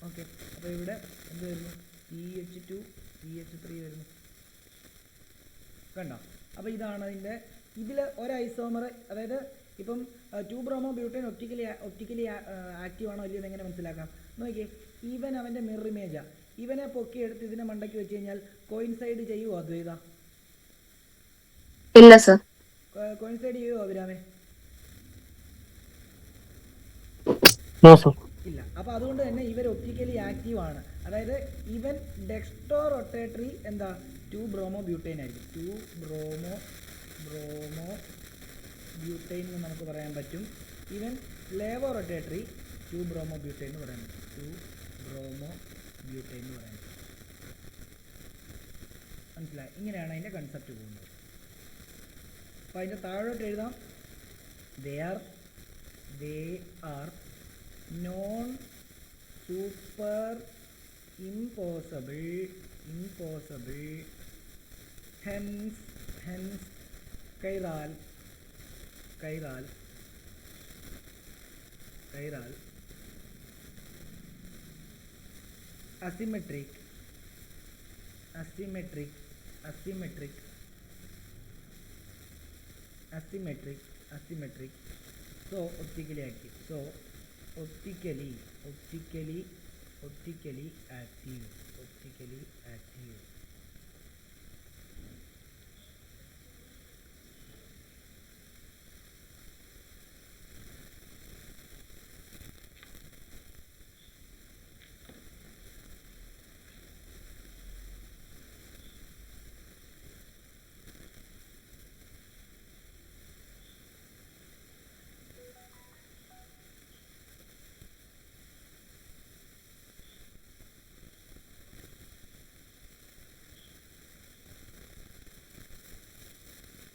ഓക്കെ, അപ്പോൾ ഇവിടെ എന്ത് വരുന്നു, CH2 CH3 വരുന്നു കണ്ടോ. അപ്പോൾ ഇതാണ് അതിൻ്റെ, ഇതിൽ ഒരു ഐസോമർ, അതായത് ഇപ്പം 2-bromobutane ഒപ്റ്റിക്കലി ആക്റ്റീവ് ആണോ അല്ലയോ എങ്ങനെ മനസ്സിലാക്കാം. നോക്കിയേ, ഈവൻ അവൻ്റെ മിറർ ഇമേജാണ്. ഇവനെ പൊക്കിയെടുത്ത് ഇതിനെ മണ്ടയ്ക്ക് വെച്ച് കഴിഞ്ഞാൽ കോയിൻസൈഡ് ചെയ്യുമോ അദ്വൈത? ഇല്ല സർ. കോയിൻസൈഡ് ചെയ്യുമോ അഭിരാമേ? ഇല്ല. അപ്പോൾ അതുകൊണ്ട് തന്നെ ഇവർ ഒപ്റ്റിക്കലി ആക്റ്റീവ് ആണ്. അതായത് ഇവൻ ഡെക്സ്ട്രോ റൊട്ടേറ്ററി എന്താ 2-bromobutane ആയിരിക്കും. 2-bromobutane എന്ന് നമുക്ക് പറയാൻ പറ്റും. ഇവൻ ലേവോ റൊട്ടേറ്ററി 2-bromobutane എന്ന് പറയാൻ പറ്റും. 2-bromobutane എന്ന് പറയാൻ പറ്റും. മനസ്സിലായി? ഇങ്ങനെയാണ് അതിൻ്റെ കൺസെപ്റ്റ് പോകുന്നത്. അപ്പോൾ അതിൻ്റെ താഴോട്ട് എഴുതാം, they are non super impossible hence കൈറാൽ കൈറാൽ കൈറാൽ asymmetric asymmetric asymmetric asymmetric asymmetric so optically active so optically optically optically active optically active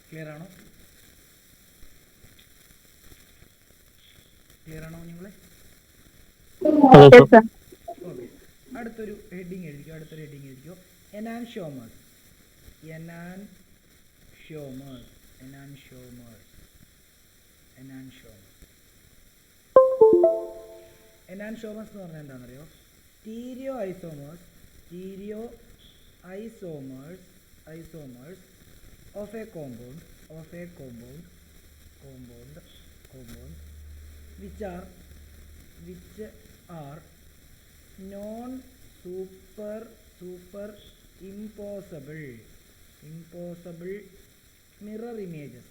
clear ആണോ നിങ്ങളെ ഓക്കെ അടുത്തൊരു ഹെഡിങ് എഴുതിക്കോ എനാൻഷ്യോമേഴ്സ് എനാൻഷ്യോമേഴ്സ് എനാൻഷ്യോമേഴ്സ് എനാൻഷ്യോമേഴ്സ് എനാൻഷ്യോമേഴ്സ് എന്ന് പറഞ്ഞാൽ എന്താണെന്നറിയോ stereo isomers of a compound which are non super impossible mirror images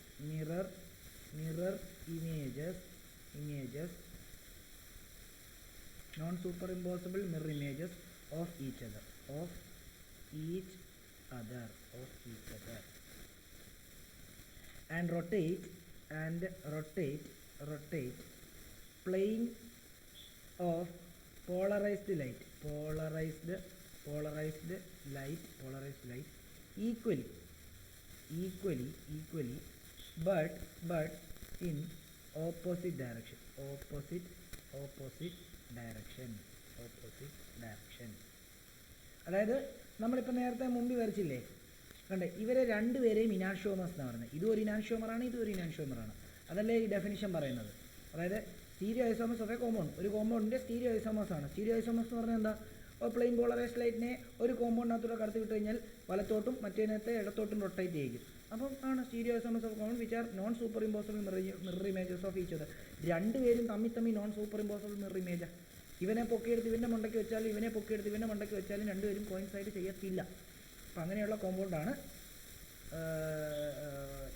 non superimposable mirror images of each other and rotate plane of polarized light equally but in opposite direction അതായത് നമ്മളിപ്പോൾ നേരത്തെ മുമ്പിൽ വരച്ചില്ലേ കണ്ടേ ഇവരെ രണ്ടുപേരെയും ഇനാൻഷ്യോമേഴ്സ് എന്നാണ് പറയുന്നത് ഇതും ഒരു ഇനാൻഷ്യോമറാണ് ഇതും ഒരു ഇനാൻഷ്യോമറാണ് അതല്ലേ ഈ ഡെഫിനിഷൻ പറയുന്നത് അതായത് stereo isomers of A compound ഒരു കോമ്പൗണ്ടിൻ്റെ സ്റ്റീരിയോ ഐസോമേഴ്സ് ആണ് സ്റ്റീരിയോ ഐസോമേഴ്സ് എന്ന് പറഞ്ഞാൽ എന്താ പ്ലെയിൻ പോളറൈസ്ഡ് ലൈറ്റിനെ ഒരു കോമ്പൗണ്ടിനകത്തൂടെ കടത്തി വിട്ട് കഴിഞ്ഞാൽ വലത്തോട്ടും മറ്റേനകത്തെ ഇടത്തോട്ടും റൊട്ടേറ്റ് ചെയ്യും അപ്പം ആണ് stereo isomers of compound which are non super impossible mirror images of each other രണ്ടുപേരും തമ്മിൽ നോൺ സൂപ്പർ ഇമ്പോസിബിൾ മിറർ ഇമേജാണ് ഇവനെ പൊക്കിയെടുത്ത് ഇവൻ്റെ മണ്ടയ്ക്ക് വെച്ചാലും ഇവനെ പൊക്കിയെടുത്ത് ഇവൻ്റെ മണ്ടയ്ക്ക് വെച്ചാലും രണ്ടുപേരും കോയിൻസൈഡ് ചെയ്യത്തില്ല അപ്പം അങ്ങനെയുള്ള കോമ്പൗണ്ടാണ്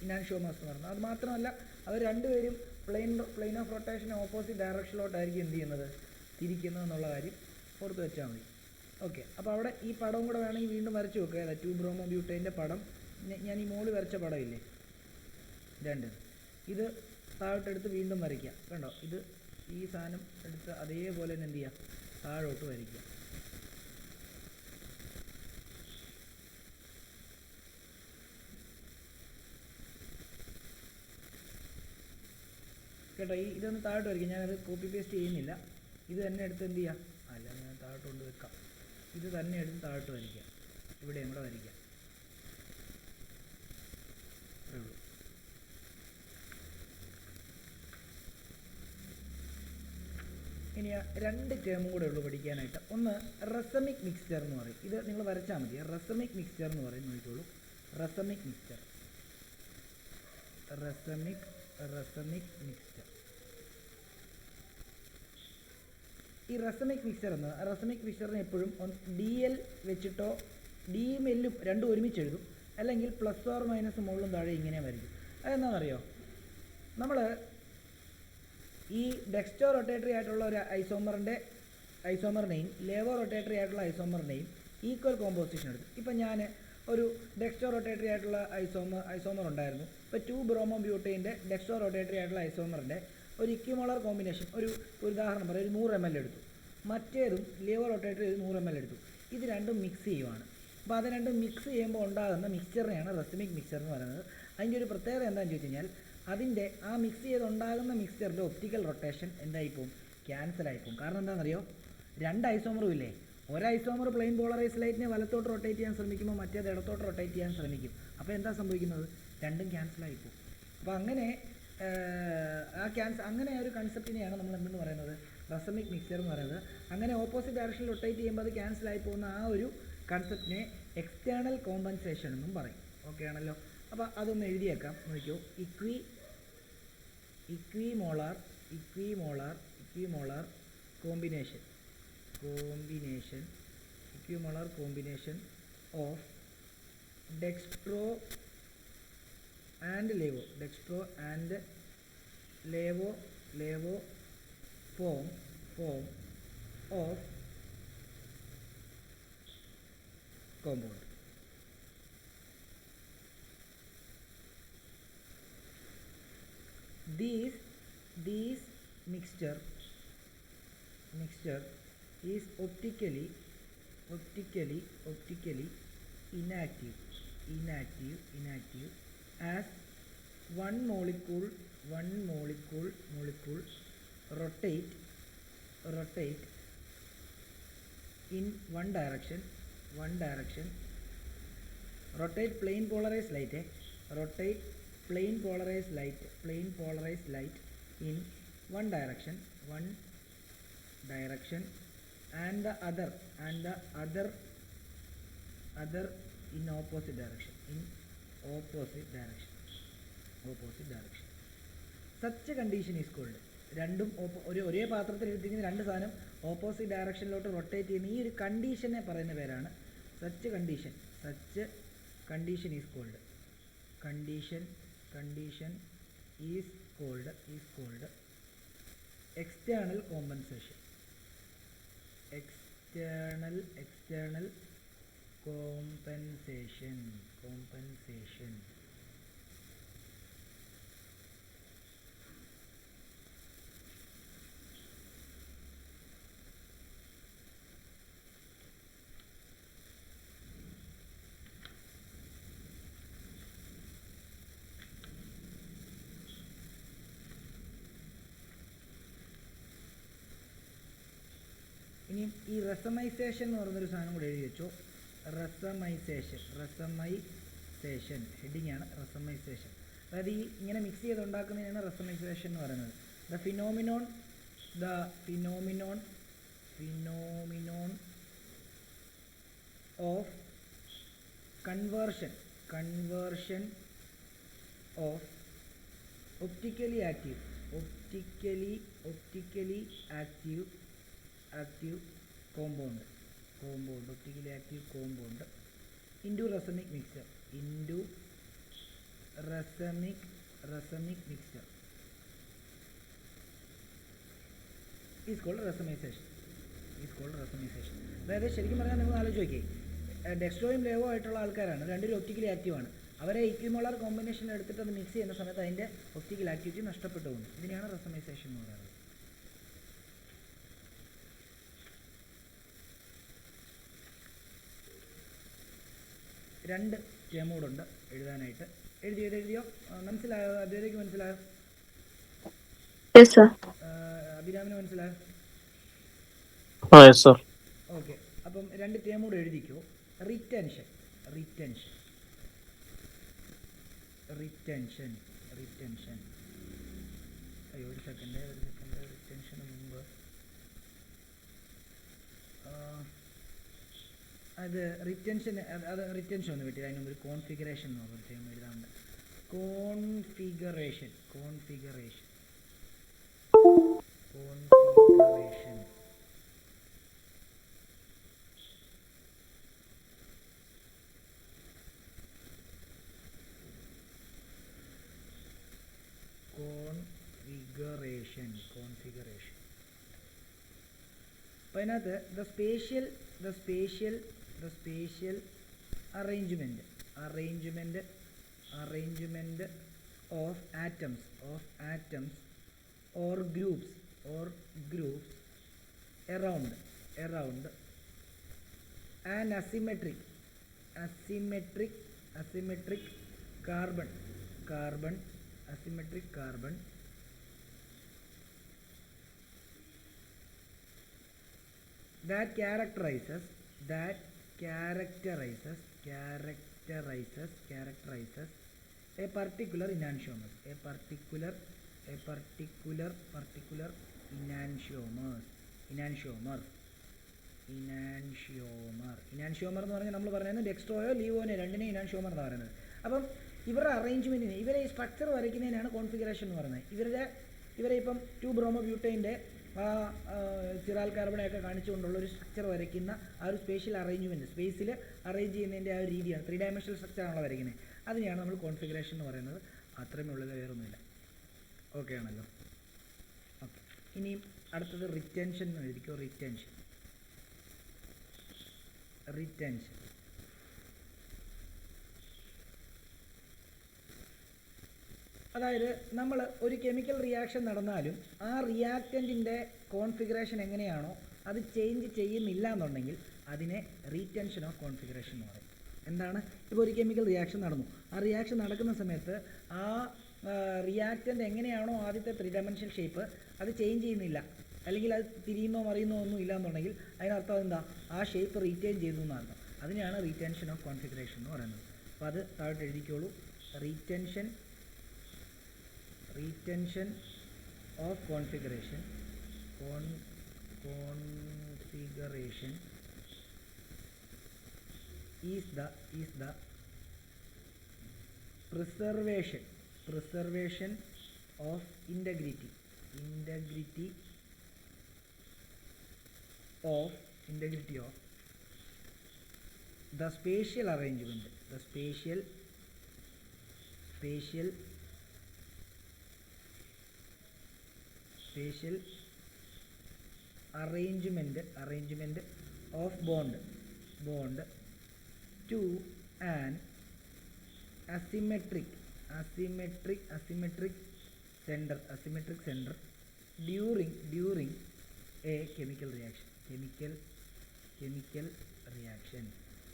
ഇനാൻഷ്യോമേഴ്സ് എന്ന് പറയുന്നത് അത് മാത്രമല്ല അവർ രണ്ടുപേരും പ്ലെയിൻ ഓഫ് റൊട്ടേഷൻ ഓപ്പോസിറ്റ് ഡയറക്ഷനിലോട്ടായിരിക്കും എന്ത് ചെയ്യുന്നത് തിരിക്കുന്നത് എന്നുള്ള കാര്യം ഓർത്ത് വെച്ചാൽ മതി ഓക്കെ അപ്പോൾ അവിടെ ഈ പടവും കൂടെ വേണമെങ്കിൽ വീണ്ടും വരച്ച് വെക്കുക ഏതാ 2-bromobutane പടം ഞാൻ ഈ മോള് വരച്ച പടമില്ലേ ഇത് താഴോട്ടെടുത്ത് വീണ്ടും വരയ്ക്കുക കണ്ടോ ഇത് ഈ സാധനം എടുത്ത് അതേപോലെ തന്നെ എന്ത് ചെയ്യുക താഴോട്ട് വരയ്ക്കുക കേട്ടോ ഇതൊന്ന് താഴോട്ട് വരയ്ക്കുക ഞാനത് കോപ്പി പേസ്റ്റ് ചെയ്യുന്നില്ല ഇത് തന്നെ എടുത്ത് എന്ത് ചെയ്യുക അല്ല ഞാൻ താഴോട്ട് കൊണ്ട് വെക്കാം ഇത് തന്നെ എടുത്ത് താഴോട്ട് വരയ്ക്കുക ഇവിടെയും കൂടെ വരയ്ക്കുക ഇനി രണ്ട് ടേമും കൂടെ ഉള്ളൂ പഠിക്കാനായിട്ട് ഒന്ന് റസമിക് മിക്സ്ചർ എന്ന് പറയും ഇത് നിങ്ങൾ വരച്ചാൽ മതി റസമിക് മിക്സ്ചർ എന്ന് പറയും നോക്കിക്കോളൂ റസമിക് മിക്സ്ചർ ഈ റസമിക് മിക്സ്ചറിന് എപ്പോഴും DL വെച്ചിട്ടോ ഡിയും എല്ലും രണ്ടും ഒരുമിച്ച് എഴുതും അല്ലെങ്കിൽ പ്ലസ് ഓർ മൈനസ് മുകളിലും താഴെ ഇങ്ങനെ വരയ്ക്കും അതെന്താണെന്നറിയോ നമ്മൾ ഈ ഡെക്സ്റ്റോ റൊട്ടേറ്ററി ആയിട്ടുള്ള ഒരു ഐസോമറിനെയും ലേവോ റൊട്ടേറ്ററി ആയിട്ടുള്ള ഐസോമറിനെയും ഈക്വൽ കോമ്പോസിഷൻ എടുത്തു ഇപ്പം ഞാൻ ഒരു ഡെക്സ്റ്റോ റൊട്ടേറ്ററി ആയിട്ടുള്ള ഐസോമർ ഉണ്ടായിരുന്നു ഇപ്പോൾ 2-bromobutane ഡെക്സ്റ്റോ റൊട്ടേറ്ററി ആയിട്ടുള്ള ഐസോമറിൻ്റെ ഒരു ഇക്വിമോളർ കോമ്പിനേഷൻ ഒരു ഉദാഹരണം പറയാം ഒരു 100 ml എടുത്തു മറ്റേതും ലേവോ റൊട്ടേറ്ററി ഒരു 100 ml എടുത്തു ഇത് രണ്ടും മിക്സ് ചെയ്യുവാണ് അപ്പോൾ അത് രണ്ടും മിക്സ് ചെയ്യുമ്പോൾ ഉണ്ടാകുന്ന മിക്സ്ചറിനെയാണ് റസമിക് മിക്സ്ചർ എന്ന് പറയുന്നത് അതിൻ്റെ ഒരു പ്രത്യേകത എന്താണെന്ന് ചോദിച്ചു കഴിഞ്ഞാൽ അതിൻ്റെ ആ മിക്സ് ചെയ്തുണ്ടാകുന്ന മിക്സ്ചറിൻ്റെ ഒപ്റ്റിക്കൽ റൊട്ടേഷൻ എന്തായിപ്പോവും ക്യാൻസലായിപ്പോവും കാരണം എന്താണെന്നറിയോ രണ്ട് ഐസോമറും ഇല്ലേ ഒരു ഐസോമർ പ്ലെയിൻ പോളറൈസ് ലൈറ്റിനെ വലത്തോട്ട് റൊട്ടേറ്റ് ചെയ്യാൻ ശ്രമിക്കുമ്പോൾ മറ്റേത് ഇടത്തോട്ട് റൊട്ടേറ്റ് ചെയ്യാൻ ശ്രമിക്കും അപ്പോൾ എന്താ സംഭവിക്കുന്നത് രണ്ടും ക്യാൻസലായി പോകും. അപ്പോൾ അങ്ങനെ അങ്ങനെ ഒരു കൺസെപ്റ്റിനെയാണ് നമ്മൾ എന്തെന്ന് പറയുന്നത്, റസമിക് മിക്സ്ചർ എന്ന് പറയുന്നത്. അങ്ങനെ ഓപ്പോസിറ്റ് ഡയറക്ഷനിൽ റൊട്ടേറ്റ് ചെയ്യുമ്പോൾ അത് ക്യാൻസലായി പോകുന്ന ആ ഒരു കൺസെപ്റ്റിനെ എക്സ്റ്റേണൽ കോമ്പൻസേഷൻ എന്നും പറയും. ഓക്കെ ആണല്ലോ. അപ്പോൾ അതൊന്ന് എഴുതിയേക്കാം. നോക്കിയോ, ഇക്വിമോളാർ combination equimolar combination of dextro and levo form of compound. This mixture is optically inactive as one molecule rotate in one direction rotate plane polarized light in one direction and the other in opposite direction. Such a condition is called, രണ്ടും ഒരേ പാത്രത്തിൽ എടുത്തിരിക്കുന്ന രണ്ട് സാധനം opposite ഡയറക്ഷനിലോട്ട് rotate ചെയ്യുന്ന ഈ ഒരു കണ്ടീഷനെ പറയുന്ന പേരാണ് such condition is called external compensation. ഇനി ഈ റസമൈസേഷൻ എന്ന് പറയുന്നൊരു സാധനം കൂടെ എഴുതി വെച്ചോ. റസമൈസേഷൻ ഹെഡിങ് ആണ്. റസമൈസേഷൻ അതായത് ഈ ഇങ്ങനെ മിക്സ് ചെയ്ത് ഉണ്ടാക്കുന്നതിനാണ് റസമൈസേഷൻ എന്ന് പറയുന്നത്. The phenomenon of conversion of optically active compound into racemic mixture is called racemization. അതായത് ശരിക്കും പറഞ്ഞാൽ നിങ്ങൾ ആലോചിച്ച് നോക്കിയേ, ഡെക്സ്ട്രോയും ലേവോ ആയിട്ടുള്ള ആൾക്കാരാണ്, രണ്ടുപേരും ഒപ്റ്റിക്കലി ആക്റ്റീവാണ്. അവരെ ഇക്വിമോളാർ കോമ്പിനേഷൻ എടുത്തിട്ട് അത് മിക്സ് ചെയ്യുന്ന സമയത്ത് അതിൻ്റെ ഒപ്റ്റിക്കൽ ആക്ടിവിറ്റി നഷ്ടപ്പെട്ടു പോകുന്നു. ഇതിനെയാണ് റസമൈസേഷൻ എന്ന് പറയുന്നത്. രണ്ട് ടേമോടുണ്ട് എഴുതാനായിട്ട്. എഴുതിയോ? മനസ്സിലായോ? അദ്വൈതയ്ക്ക് മനസ്സിലായോ? അഭിരാമിന് മനസ്സിലായോ? ഓക്കെ. അപ്പം രണ്ട് ടേമോട് എഴുതിക്കോ. റിറ്റൻഷൻ അയ്യോ ഒരു സെക്കൻഡ് റിറ്റൻഷന് മുമ്പ് അത് റിറ്റൻഷൻ ഒന്ന് കിട്ടിയത്. അതിന് മുമ്പ് ഒരു കോൺഫിഗറേഷൻ എന്ന് പറഞ്ഞ ടേം എഴുതാറുണ്ട്. കോൺഫിഗറേഷൻ അപ്പോൾ അതിനകത്ത് the spatial arrangement of atoms or groups around an asymmetric carbon that characterizes A particular enantiomers, a particular enantiomer എന്ന് പറഞ്ഞാൽ നമ്മൾ പറയുന്നത് ഡെക്സ്ട്രോയോ ലീവോനെ രണ്ടിനെ ഇനാൻഷ്യോമർ എന്ന് പറയുന്നത്. അപ്പം ഇവരുടെ അറേഞ്ച്മെൻറ്റിന് ഇവരെ ഈ സ്ട്രക്ചർ വരയ്ക്കുന്നതിനാണ് കോൺഫിഗറേഷൻ എന്ന് പറയുന്നത്. ഇവരെ ഇപ്പം 2-bromobutane ചിറാൽ കാർബണയൊക്കെ കാണിച്ചുകൊണ്ടുള്ള ഒരു സ്ട്രക്ചർ വരയ്ക്കുന്ന ആ ഒരു സ്പേഷ്യൽ അറേഞ്ച്മെൻറ്റ്, സ്പേസിൽ അറേഞ്ച് ചെയ്യുന്നതിൻ്റെ ആ ഒരു രീതിയാണ്, 3 dimensional സ്ട്രക്ചറാണല്ലോ വരയ്ക്കുന്നത്. അതിനെയാണ് നമ്മൾ കോൺഫിഗറേഷൻ എന്ന് പറയുന്നത്. അത്രയും ഉള്ളത് വേറൊന്നുമില്ല. ഓക്കെ ആണല്ലോ. ഓക്കെ, ഇനി അടുത്തത് റിറ്റൻഷൻ എന്ന് എഴുതിക്കോ. റിറ്റൻഷൻ അതായത് നമ്മൾ ഒരു കെമിക്കൽ റിയാക്ഷൻ നടന്നാലും ആ റിയാക്റ്റൻറ്റിൻ്റെ കോൺഫിഗറേഷൻ എങ്ങനെയാണോ അത് ചേഞ്ച് ചെയ്യുന്നില്ല എന്നുണ്ടെങ്കിൽ അതിനെ റീറ്റൻഷൻ ഓഫ് കോൺഫിഗറേഷൻ എന്ന് പറയും. എന്താണ്? ഇപ്പോൾ ഒരു കെമിക്കൽ റിയാക്ഷൻ നടന്നു, ആ റിയാക്ഷൻ നടക്കുന്ന സമയത്ത് ആ റിയാക്റ്റൻ്റ് എങ്ങനെയാണോ ആദ്യത്തെ 3 dimensional ഷേപ്പ് അത് ചേഞ്ച് ചെയ്യുന്നില്ല, അല്ലെങ്കിൽ അത് തിരിയുന്നോ മറിയുന്നോ ഒന്നും ഇല്ല എന്നുണ്ടെങ്കിൽ അതിനർത്ഥം എന്താ? ആ ഷേപ്പ് റീറ്റെയിൻ ചെയ്തു എന്നർത്ഥം. അതിനെയാണ് റീറ്റൻഷൻ ഓഫ് കോൺഫിഗറേഷൻ എന്ന് പറയുന്നത്. അപ്പോൾ അത് താഴോട്ട് എഴുതിക്കോളൂ. Retention of configuration is the preservation of integrity of the spatial arrangement, spatial arrangement of bond to an asymmetric center during a chemical reaction.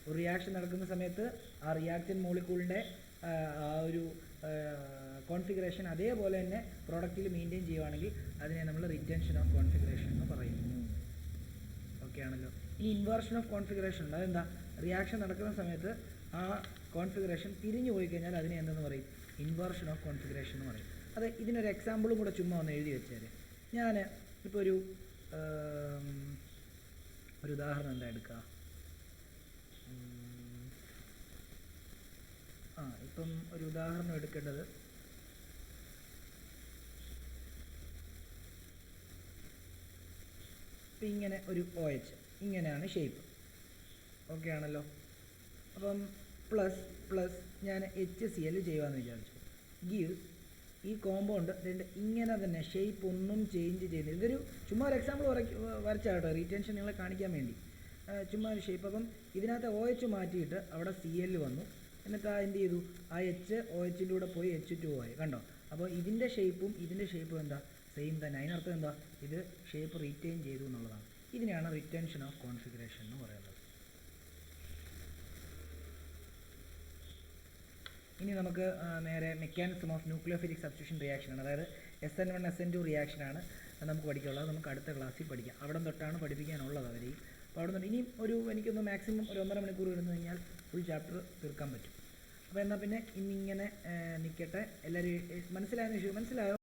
ഒരു റിയാക്ഷൻ നടക്കുന്ന സമയത്ത് ആ റിയാക്റ്റൻ മോളിക്യൂളിൻ്റെ ആ ഒരു കോൺഫിഗറേഷൻ അതേപോലെ തന്നെ പ്രോഡക്റ്റിൽ മെയിൻറ്റെയിൻ ചെയ്യുവാണെങ്കിൽ അതിനെ നമ്മൾ റിറ്റൻഷൻ ഓഫ് കോൺഫിഗറേഷൻ എന്ന് പറയുന്നു. ഓക്കെ ആണല്ലോ. ഈ ഇൻവേർഷൻ ഓഫ് കോൺഫിഗറേഷൻ ഉണ്ട്. അതെന്താ? റിയാക്ഷൻ നടക്കുന്ന സമയത്ത് ആ കോൺഫിഗറേഷൻ തിരിഞ്ഞു പോയി കഴിഞ്ഞാൽ അതിനെ എന്തെന്ന് പറയും? ഇൻവേർഷൻ ഓഫ് കോൺഫിഗറേഷൻ എന്ന് പറയും. അത് ഇതിനൊരു എക്സാമ്പിളും കൂടെ ചുമ്മാ ഒന്ന് എഴുതി വെച്ചാൽ, ഞാൻ ഇപ്പോൾ ഒരു ഉദാഹരണം എന്താ എടുക്കുക? ഇപ്പം ഒരു ഉദാഹരണം എടുക്കേണ്ടത് ഇപ്പം ഇങ്ങനെ ഒരു OH ഇങ്ങനെയാണ് ഷേപ്പ്. ഓക്കെ ആണല്ലോ. അപ്പം പ്ലസ് ഞാൻ HCl ചെയ്യുവാന്ന് വിചാരിച്ചു. ഗീവ്സ് ഈ കോമ്പൗണ്ട് ഇങ്ങനെ തന്നെ ഷേപ്പ് ഒന്നും ചേഞ്ച് ചെയ്യുന്നില്ല. ഇതൊരു ചുമ്മാ ഒരു എക്സാമ്പിൾ വരച്ചാൽ കേട്ടോ, റീറ്റൻഷൻ നിങ്ങളെ കാണിക്കാൻ വേണ്ടി ചുമ്മാ ഒരു ഷേപ്പ്. അപ്പം ഇതിനകത്ത് OH മാറ്റിയിട്ട് അവിടെ Cl വന്നു. എന്നിട്ട് എന്ത് ചെയ്തു? ആ OHൻ്റെ കൂടെ പോയി H2O ആയി. കണ്ടോ? അപ്പോൾ ഇതിൻ്റെ ഷേപ്പും എന്താ? സെയിം തന്നെ. അതിനർത്ഥം എന്താ? ഇത് ഷേപ്പ് റീറ്റെയിൻ ചെയ്തു എന്നുള്ളതാണ്. ഇതിനെയാണ് റിറ്റൻഷൻ ഓഫ് കോൺഫിഗറേഷൻ എന്ന് പറയുന്നത്. ഇനി നമുക്ക് നേരെ മെക്കാനിസം ഓഫ് ന്യൂക്ലിയോഫിലിക് സബ്സ്റ്റിറ്റ്യൂഷൻ റിയാക്ഷനാണ്. അതായത് SN1 SN2 റിയാക്ഷനാണ് നമുക്ക് പഠിക്കാനുള്ളത്. നമുക്ക് അടുത്ത ക്ലാസ്സിൽ പഠിക്കാം. അവിടെ തൊട്ടാണ് പഠിപ്പിക്കാനുള്ളത് അവരെയും. അപ്പോൾ അവിടെ നിന്ന് ഇനിയും എനിക്കൊന്ന് മാക്സിമം ഒരു 1.5 മണിക്കൂർ ഇരുന്ന് കഴിഞ്ഞാൽ ഫുൾ ചാപ്റ്റർ തീർക്കാൻ പറ്റും. അപ്പോൾ എന്നാൽ പിന്നെ ഇന്നിങ്ങനെ നിൽക്കട്ടെ. എല്ലാവരും മനസ്സിലായോ?